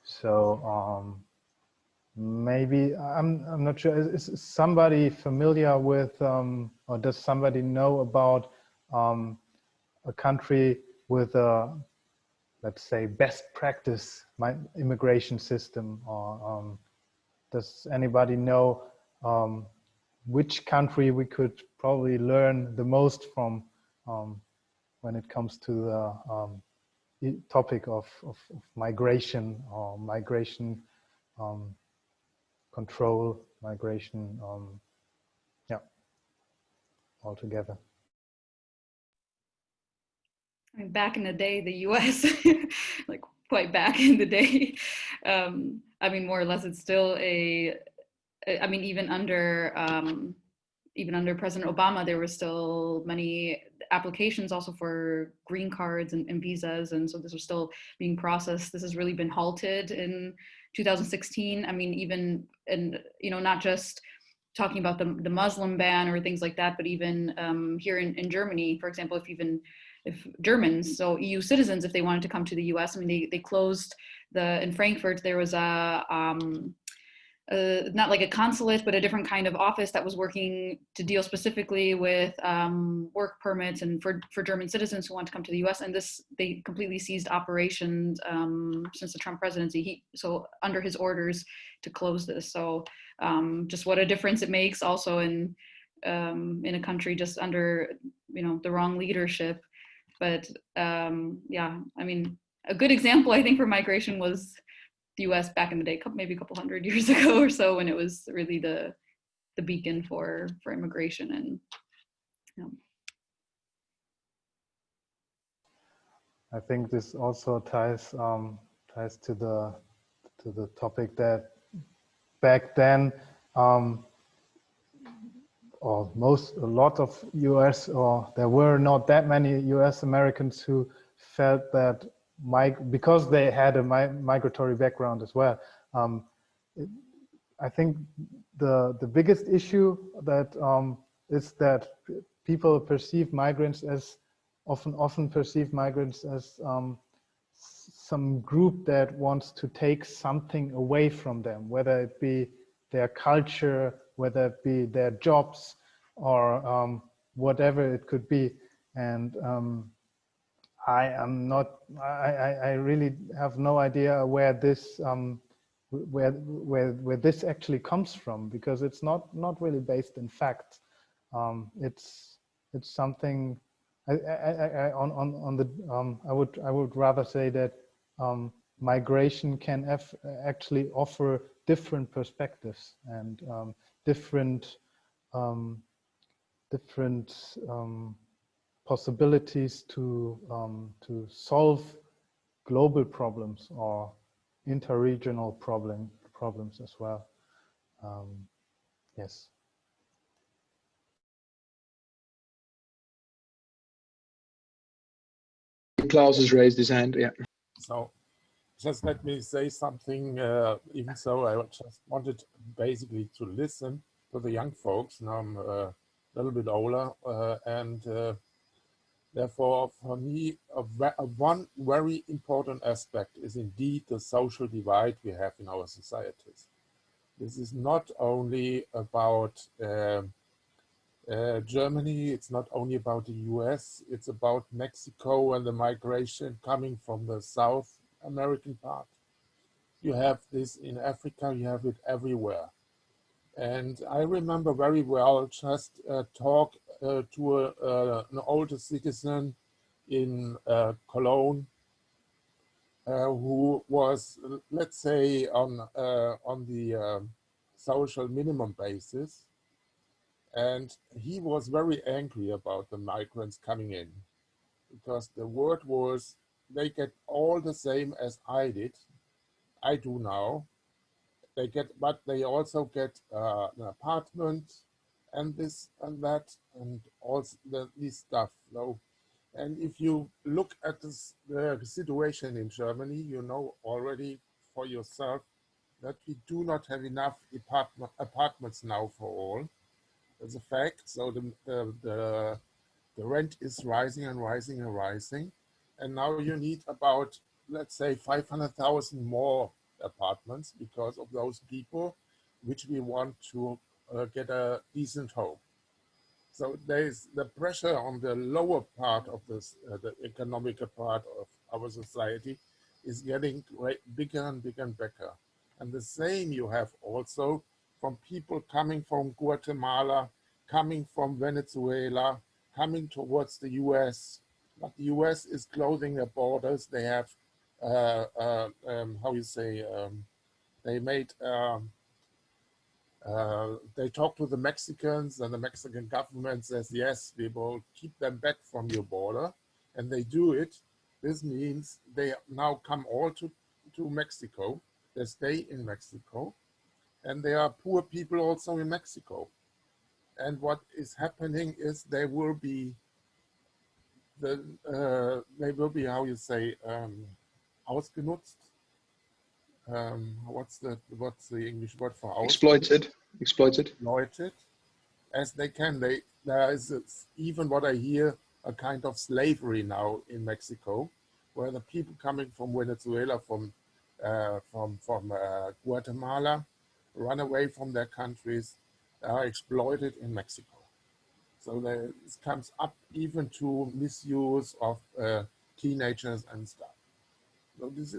So maybe I'm not sure. Is somebody familiar with, or does somebody know about a country with a, let's say, best practice immigration system, or does anybody know which country we could probably learn the most from, when it comes to the topic of migration or migration control, migration, yeah, altogether. I mean, back in the day, the US, like quite back in the day, I mean, more or less, it's still I mean, even under President Obama, there were still many applications also for green cards and visas. And so this was still being processed. This has really been halted in 2016. I mean, even, and you know, not just talking about the Muslim ban or things like that, but even here in Germany, for example, if Germans, so EU citizens, if they wanted to come to the US, I mean, they closed in Frankfurt, there was not like a consulate, but a different kind of office that was working to deal specifically with work permits and for German citizens who want to come to the US. And they completely ceased operations since the Trump presidency. So under his orders to close this. So just what a difference it makes also in a country just under, you know, the wrong leadership. But yeah, I mean, a good example, I think, for migration was the US back in the day, maybe a couple hundred years ago or so, when it was really the beacon for immigration. And you know. I think this also ties to the topic that back then, or a lot of US, or there were not that many US Americans who felt that because they had a migratory background as well. I think the biggest issue that is that people perceive migrants as often perceive migrants as some group that wants to take something away from them, whether it be their culture, whether it be their jobs, or whatever it could be. And I really have no idea where this where this actually comes from, because it's not really based in fact. It's something I would rather say that migration can actually offer different perspectives and different possibilities to solve global problems or interregional problems as well. Yes. Klaus has raised his hand. Yeah. So just let me say something, even so I just wanted basically to listen to the young folks. Now I'm a little bit older, and therefore for me, one very important aspect is indeed the social divide we have in our societies. This is not only about Germany, it's not only about the US, it's about Mexico and the migration coming from the South American part. You have this in Africa, you have it everywhere. And I remember very well just talk to an older citizen in Cologne who was, let's say, on the social minimum basis. And he was very angry about the migrants coming in, because the word was, they get all the same as I do now. They get, but they also get an apartment and this and that and also this stuff. So, and if you look at this, the situation in Germany, you know already for yourself that we do not have enough apartments now for all. As a fact, so the rent is rising and rising and rising, and now you need about, let's say, 500,000 more apartments because of those people which we want to get a decent home. So there's the pressure on the lower part of this, the economic part of our society is getting bigger and bigger and bigger. And the same you have also from people coming from Guatemala, coming from Venezuela, coming towards the US, but the US is closing their borders. They have, how you say, they made, they talk to the Mexicans, and the Mexican government says, yes, we will keep them back from your border, and they do it. This means they now come all to Mexico. They stay in Mexico, and there are poor people also in Mexico. And what is happening is they will be, how you say, ausgenutzt. What's the English word for Exploited. Exploited. Exploited as they can. There is even what I hear, a kind of slavery now in Mexico, where the people coming from Venezuela, from Guatemala, run away from their countries, are exploited in Mexico. So this comes up even to misuse of teenagers and stuff. So this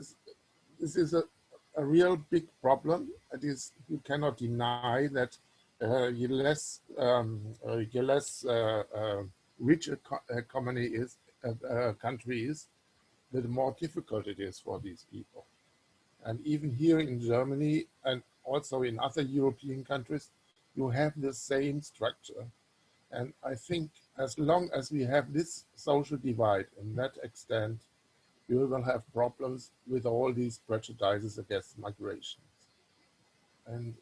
is a real big problem. It is, you cannot deny that your less rich country is, the more difficult it is for these people. And even here in Germany and also in other European countries, you have the same structure. And I think as long as we have this social divide in that extent, we will have problems with all these prejudices against migration. And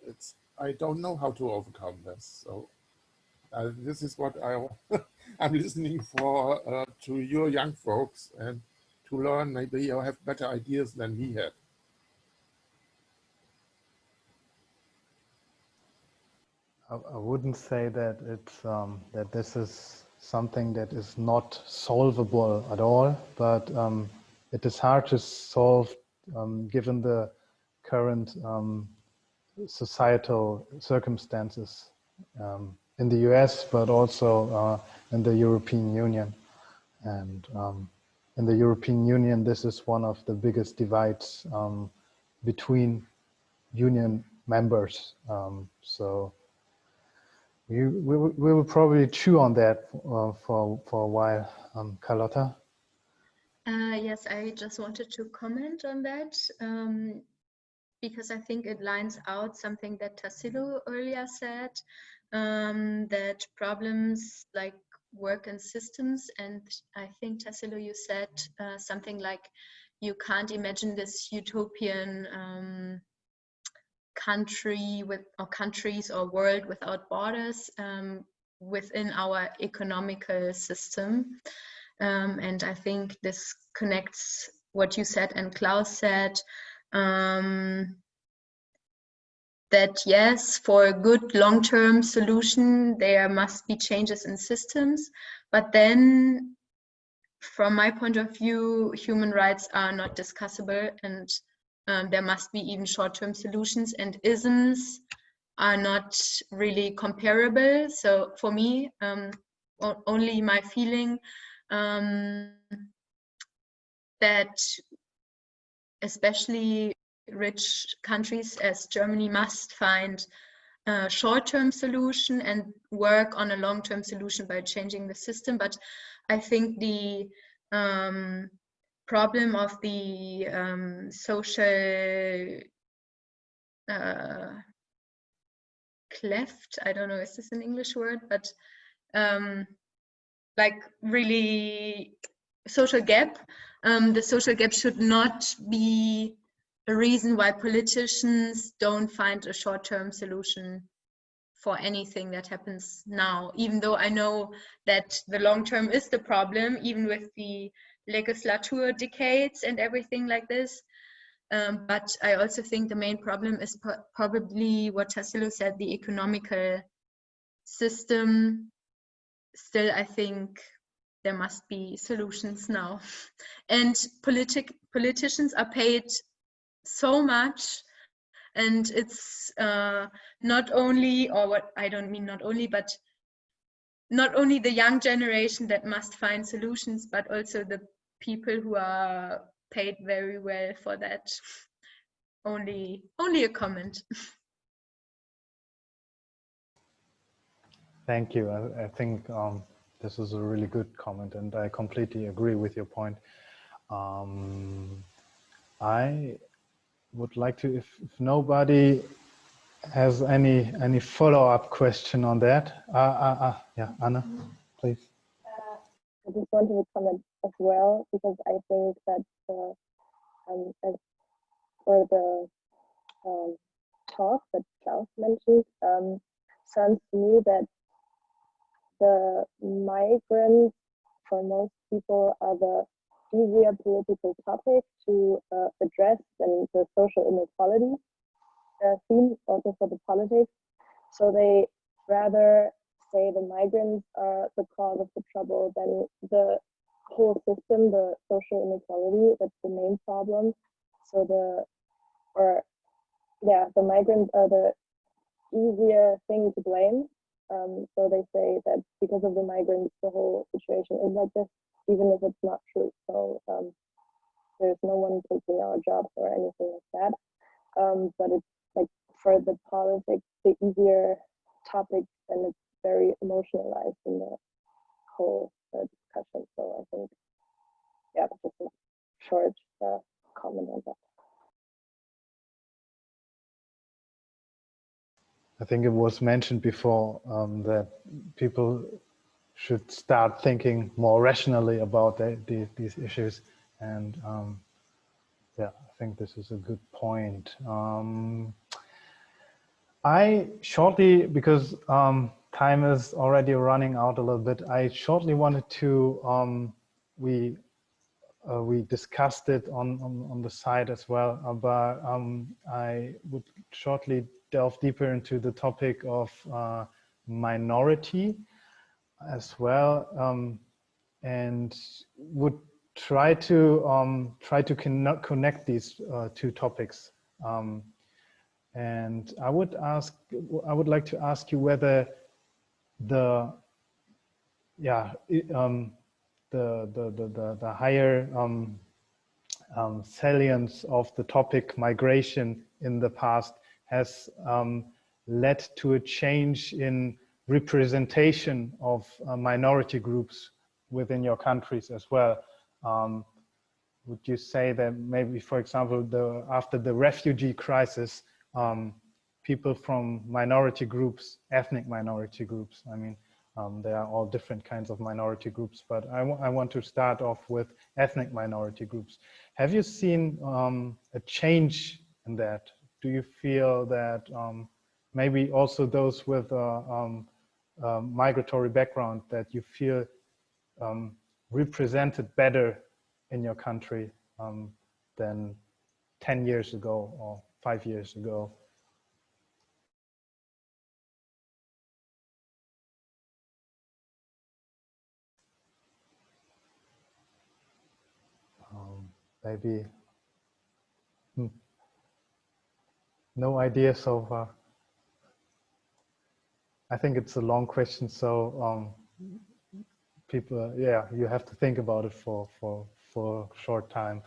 I don't know how to overcome this. So this is what I'm listening for to your young folks, and to learn. Maybe you have better ideas than we had. I wouldn't say that it's that this is something that is not solvable at all, but it is hard to solve given the current societal circumstances in the US, but also in the European Union. And in the European Union, this is one of the biggest divides between union members. So we will probably chew on that for a while. Carlotta? Yes, I just wanted to comment on that because I think it lines out something that Tassilo earlier said, that problems like work in systems, and I think Tassilo, you said something like you can't imagine this utopian country or countries or world without borders within our economical system. And I think this connects what you said and Klaus said, that yes, for a good long-term solution, there must be changes in systems, but then from my point of view, human rights are not discussable, and there must be even short-term solutions, and isms are not really comparable. So for me, only my feeling that especially rich countries as Germany must find a short-term solution and work on a long-term solution by changing the system. But I think the problem of the social cleft, I don't know, is this an English word, but like really social gap, the social gap should not be a reason why politicians don't find a short-term solution for anything that happens now, even though I know that the long term is the problem, even with the legislature decades and everything like this. But I also think the main problem is probably what Tassilo said, the economical system. Still, I think there must be solutions now. And politicians are paid so much, and it's not only, or what I don't mean not only, but not only the young generation that must find solutions, but also the people who are paid very well for that. Only a comment. Thank you. I think this is a really good comment, and I completely agree with your point. I would like to, if nobody has any follow-up question on that, yeah, Anna, please. I just wanted to comment as well, because I think that as for the talk that Klaus mentioned, sounds to me that the migrants, for most people, are the easier political topic to address than the social inequality theme, also for the politics. So they rather say the migrants are the cause of the trouble than the whole system, the social inequality. That's the main problem. So the migrants are the easier thing to blame. So they say that because of the migrants, the whole situation is like this, even if it's not true. So there's no one taking our jobs or anything like that. But it's like for the politics, the easier topic, and it's very emotionalized in the whole discussion. So I think, yeah, just a short comment on that. I think it was mentioned before that people should start thinking more rationally about these issues, and yeah, I think this is a good point. I shortly, because time is already running out a little bit, I shortly wanted to, we discussed it on the side as well, but I would shortly delve deeper into the topic of minority as well, and would try to connect these two topics. And I would like to ask you whether the higher salience of the topic migration in the past has led to a change in representation of minority groups within your countries as well. Would you say that maybe, for example, after the refugee crisis, people from minority groups, ethnic minority groups, I mean, there are all different kinds of minority groups, but I want to start off with ethnic minority groups. Have you seen a change in that? Do you feel that maybe also those with migratory background, that you feel represented better in your country than 10 years ago or 5 years ago? Maybe no idea so far. I think it's a long question, so people, yeah, you have to think about it for a short time,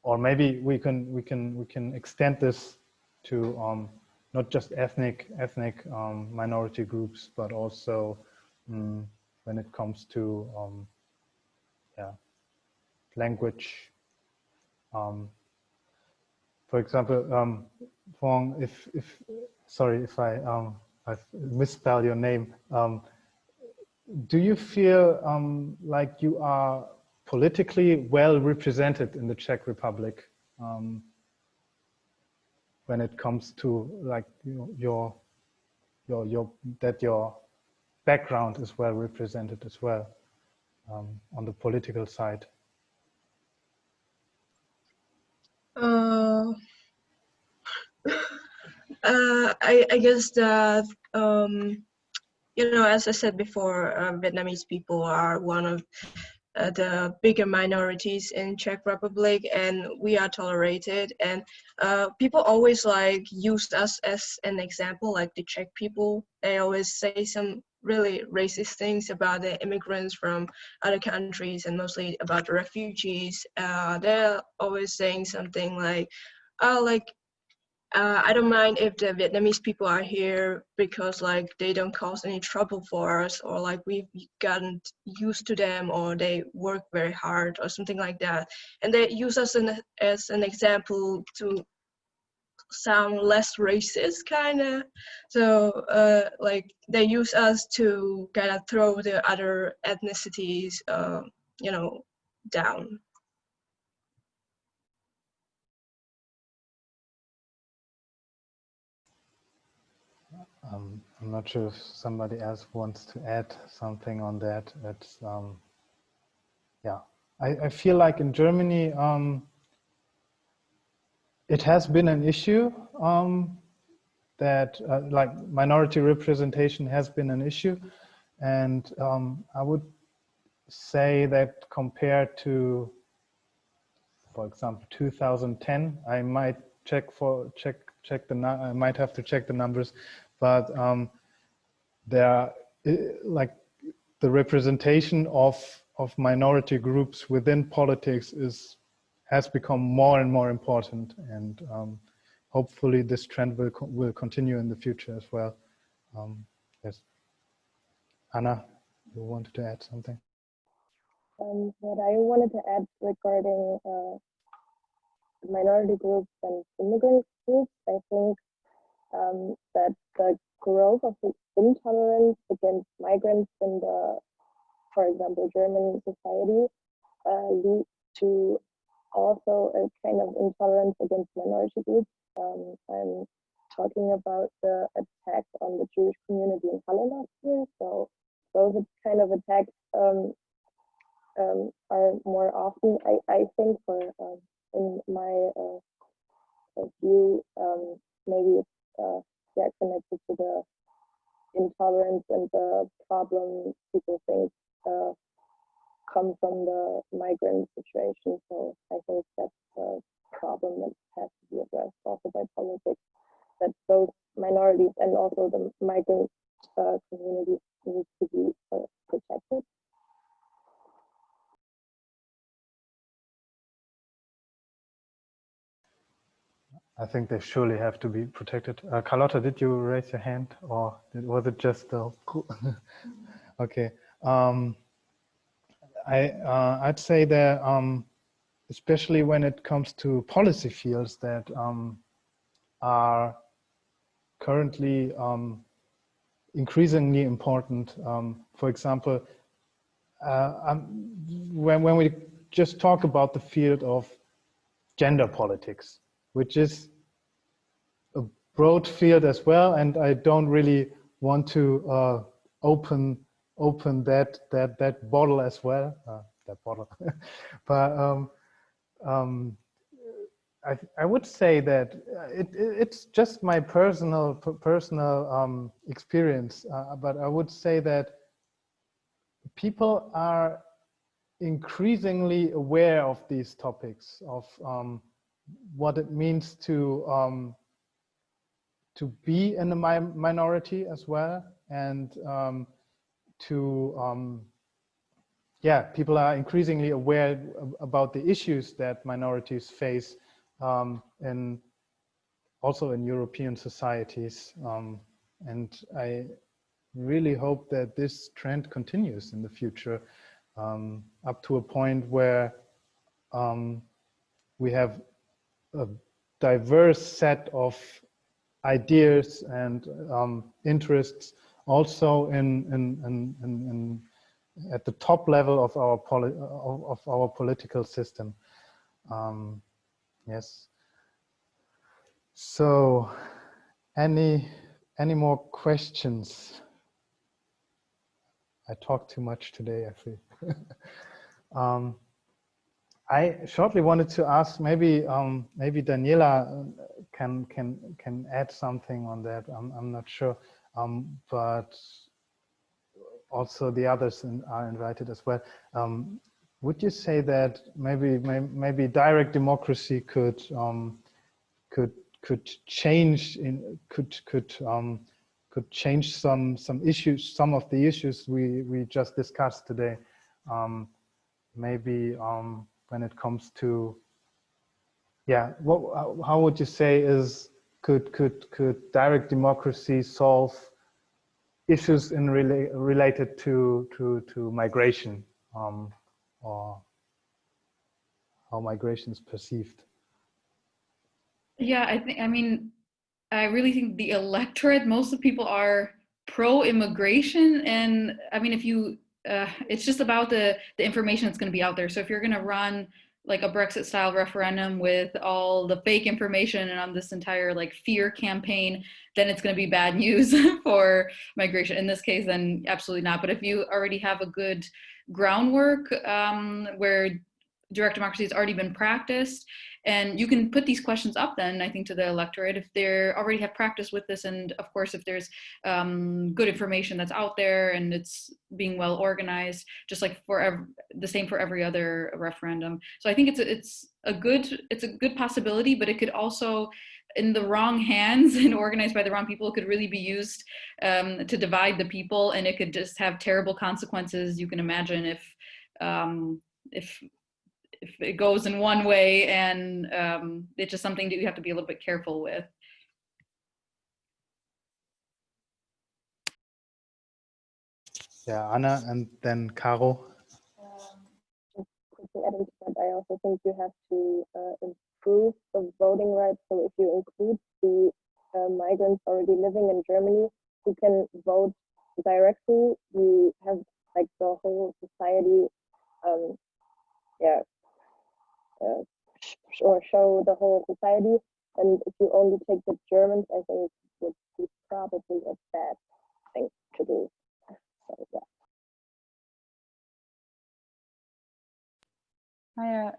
or maybe we can extend this to not just ethnic minority groups, but also when it comes to yeah, language. For example, Fong, if sorry if I misspell your name. Do you feel like you are politically well represented in the Czech Republic when it comes to like your background is well represented as well on the political side? I guess that you know, as I said before, Vietnamese people are one of the bigger minorities in Czech Republic, and we are tolerated. And people always like use us as an example, like the Czech people. They always say some really racist things about the immigrants from other countries, and mostly about the refugees. They're always saying something like, "Oh, like I don't mind if the Vietnamese people are here because like they don't cause any trouble for us, or like we've gotten used to them, or they work very hard or something like that. And they use us as an example to sound less racist, kind of. So like they use us to kind of throw the other ethnicities, you know, down. I'm not sure if somebody else wants to add something on that. It's yeah, I feel like in Germany it has been an issue that like minority representation has been an issue, and I would say that compared to, for example, 2010, I might check I might have to check the numbers, but there like the representation of minority groups within politics has become more and more important, and hopefully this trend will continue in the future as well. Yes, Anna, you wanted to add something? What I wanted to add regarding minority groups and immigrant groups, I think that the growth of the intolerance against migrants in the, for example, German society leads to also a kind of intolerance against minority groups. I'm talking about the attack on the Jewish community in Halle last year. So those kind of attacks are more often, I think, for in my view, maybe it's yeah, connected to the intolerance and the problem people think come from the migrant situation. So I think that's a problem that has to be addressed also by politics, that those minorities and also the migrant communities need to be protected. I think they surely have to be protected. Carlotta, did you raise your hand, or was it just okay? I'd say that especially when it comes to policy fields that are currently increasingly important. For example, when we just talk about the field of gender politics, which is a broad field as well, and I don't really want to open that bottle as well. That bottle, but I would say that it's just my personal experience, but I would say that people are increasingly aware of these topics, of what it means to be in a minority as well, and yeah, people are increasingly aware about the issues that minorities face also in European societies, and I really hope that this trend continues in the future, up to a point where we have a diverse set of ideas and interests also at the top level of our political system. Yes. So, any more questions? I talked too much today, I feel. I shortly wanted to ask, maybe Daniela can add something on that. I'm not sure, but also the others are invited as well. Would you say that maybe direct democracy could change could change some issues, some of the issues we just discussed today? Maybe when it comes to, yeah, how would you say is could direct democracy solve issues related to migration, or how migration is perceived? Yeah, I really think the electorate, most of the people are pro-immigration, and I mean, if you, it's just about the information that's going to be out there. So if you're going to run like a Brexit-style referendum with all the fake information and on this entire like fear campaign, then it's going to be bad news for migration. In this case, then absolutely not. But if you already have a good groundwork where direct democracy has already been practiced, and you can put these questions up then, I think, to the electorate if they already have practice with this. And of course, if there's good information that's out there and it's being well organized, just like the same for every other referendum. So I think it's a good possibility, but it could also, in the wrong hands and organized by the wrong people, it could really be used to divide the people, and it could just have terrible consequences. You can imagine if it goes in one way, and it's just something that you have to be a little bit careful with. Yeah, Anna, and then Caro. Quickly adding to that, I also think you have to improve the voting rights. So if you include the migrants already living in Germany who can vote directly, you have like the whole society, or show the whole society. And if you only take the Germans, I think it would be probably a bad thing to do. So, yeah.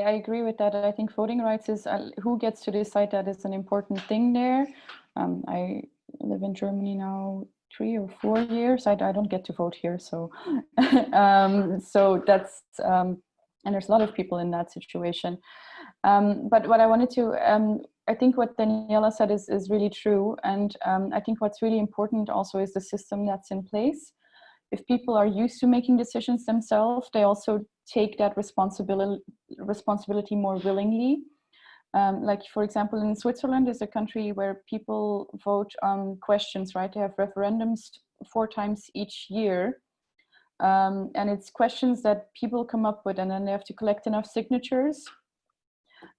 I agree with that. I think voting rights is who gets to decide that is an important thing there. I live in Germany now 3 or 4 years. I don't get to vote here, so so that's and there's a lot of people in that situation. But what I wanted to, I think what Daniela said is really true, and I think what's really important also is the system that's in place. If people are used to making decisions themselves, they also take that responsibility more willingly. Like, for example, in Switzerland is a country where people vote on questions, right? They have referendums 4 times each year. And it's questions that people come up with, and then they have to collect enough signatures.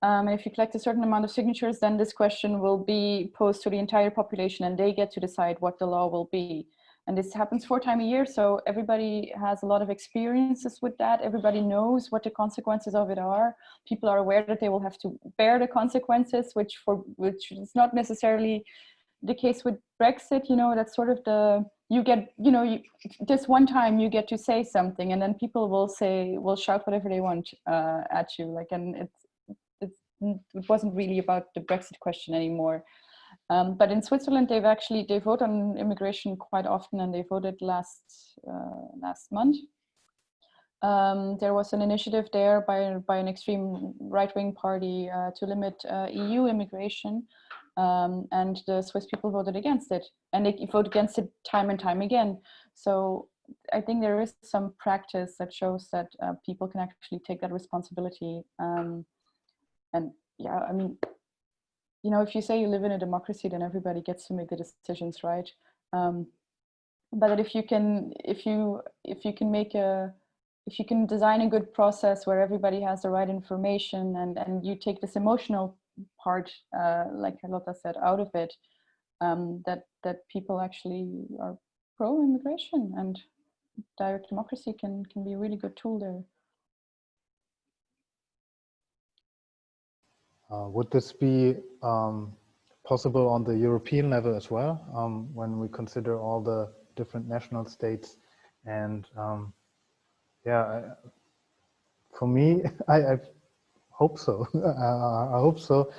And if you collect a certain amount of signatures, then this question will be posed to the entire population, and they get to decide what the law will be. And this happens 4 times a year, so everybody has a lot of experiences with that. Everybody knows what the consequences of it are. People are aware that they will have to bear the consequences, which is not necessarily the case with Brexit. You know, that's sort of this one time you get to say something, and then people will shout whatever they want at you. Like, and it wasn't really about the Brexit question anymore. But in Switzerland, they vote on immigration quite often, and they voted last month. There was an initiative there by an extreme right-wing party to limit EU immigration, and the Swiss people voted against it, and they vote against it time and time again. So I think there is some practice that shows that people can actually take that responsibility. And yeah, I mean, you know, if you say you live in a democracy, then everybody gets to make the decisions, right? But if you can design a good process where everybody has the right information, and you take this emotional part, like Carlotta said, out of it, that people actually are pro-immigration, and direct democracy can be a really good tool there. Would this be possible on the European level as well, when we consider all the different national states? And yeah, for me, I hope so. I hope so.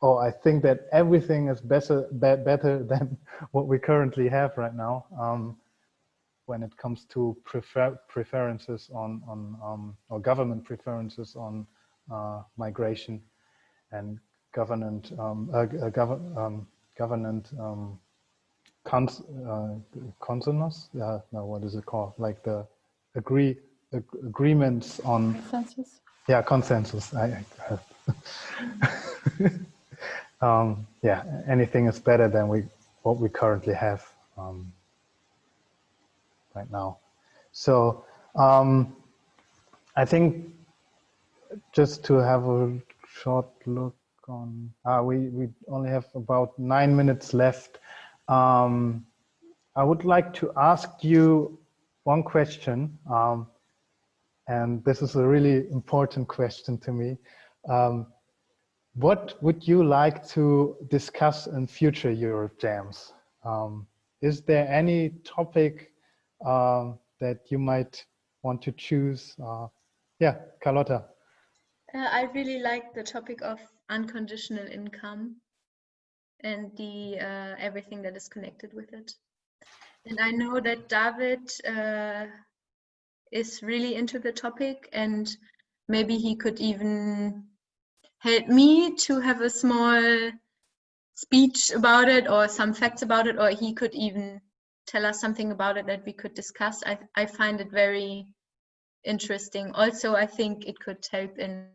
I think that everything is better than what we currently have right now, when it comes to preferences on or government preferences on migration and government consensus. No, what is it called? Like the agreements on Consensus. Yeah, consensus. yeah, anything is better than what we currently have right now. So I think just to have a short look on, we only have about 9 minutes left. I would like to ask you one question, and this is a really important question to me. What would you like to discuss in future Europe Jams? Is there any topic that you might want to choose? Yeah, Carlotta. I really like the topic of unconditional income and the everything that is connected with it. And I know that David is really into the topic, and maybe he could even help me to have a small speech about it or some facts about it, or he could even tell us something about it that we could discuss. I find it very interesting. Also, I think it could help in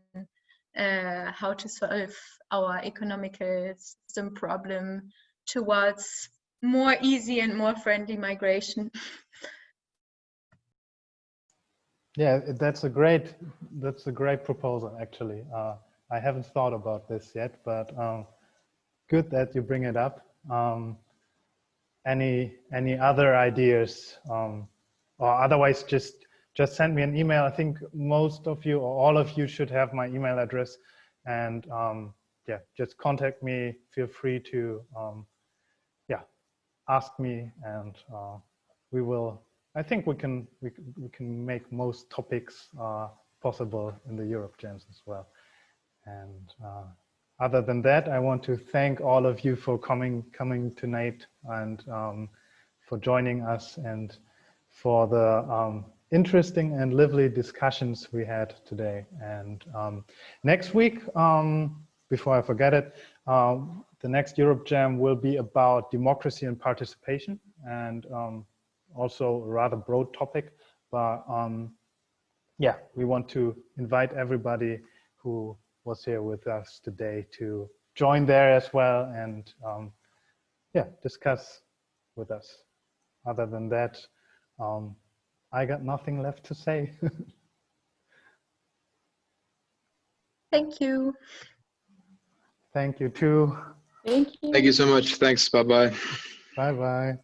how to solve our economical system problem towards more easy and more friendly migration. Yeah, that's a great proposal, actually. I haven't thought about this yet, but good that you bring it up. Any other ideas, or otherwise just send me an email. I think most of you or all of you should have my email address, and yeah, just contact me. Feel free to yeah, ask me, and we will. I think we can make most topics possible in the Europe Jams as well. And other than that, I want to thank all of you for coming tonight, and for joining us, and for the interesting and lively discussions we had today. And next week, before I forget it, the next Europe Jam will be about democracy and participation, and also a rather broad topic. But yeah, we want to invite everybody who was here with us today to join there as well, and yeah, discuss with us. Other than that, I got nothing left to say. Thank you. Thank you too. Thank you. Thank you so much. Thanks. Bye-bye. Bye-bye.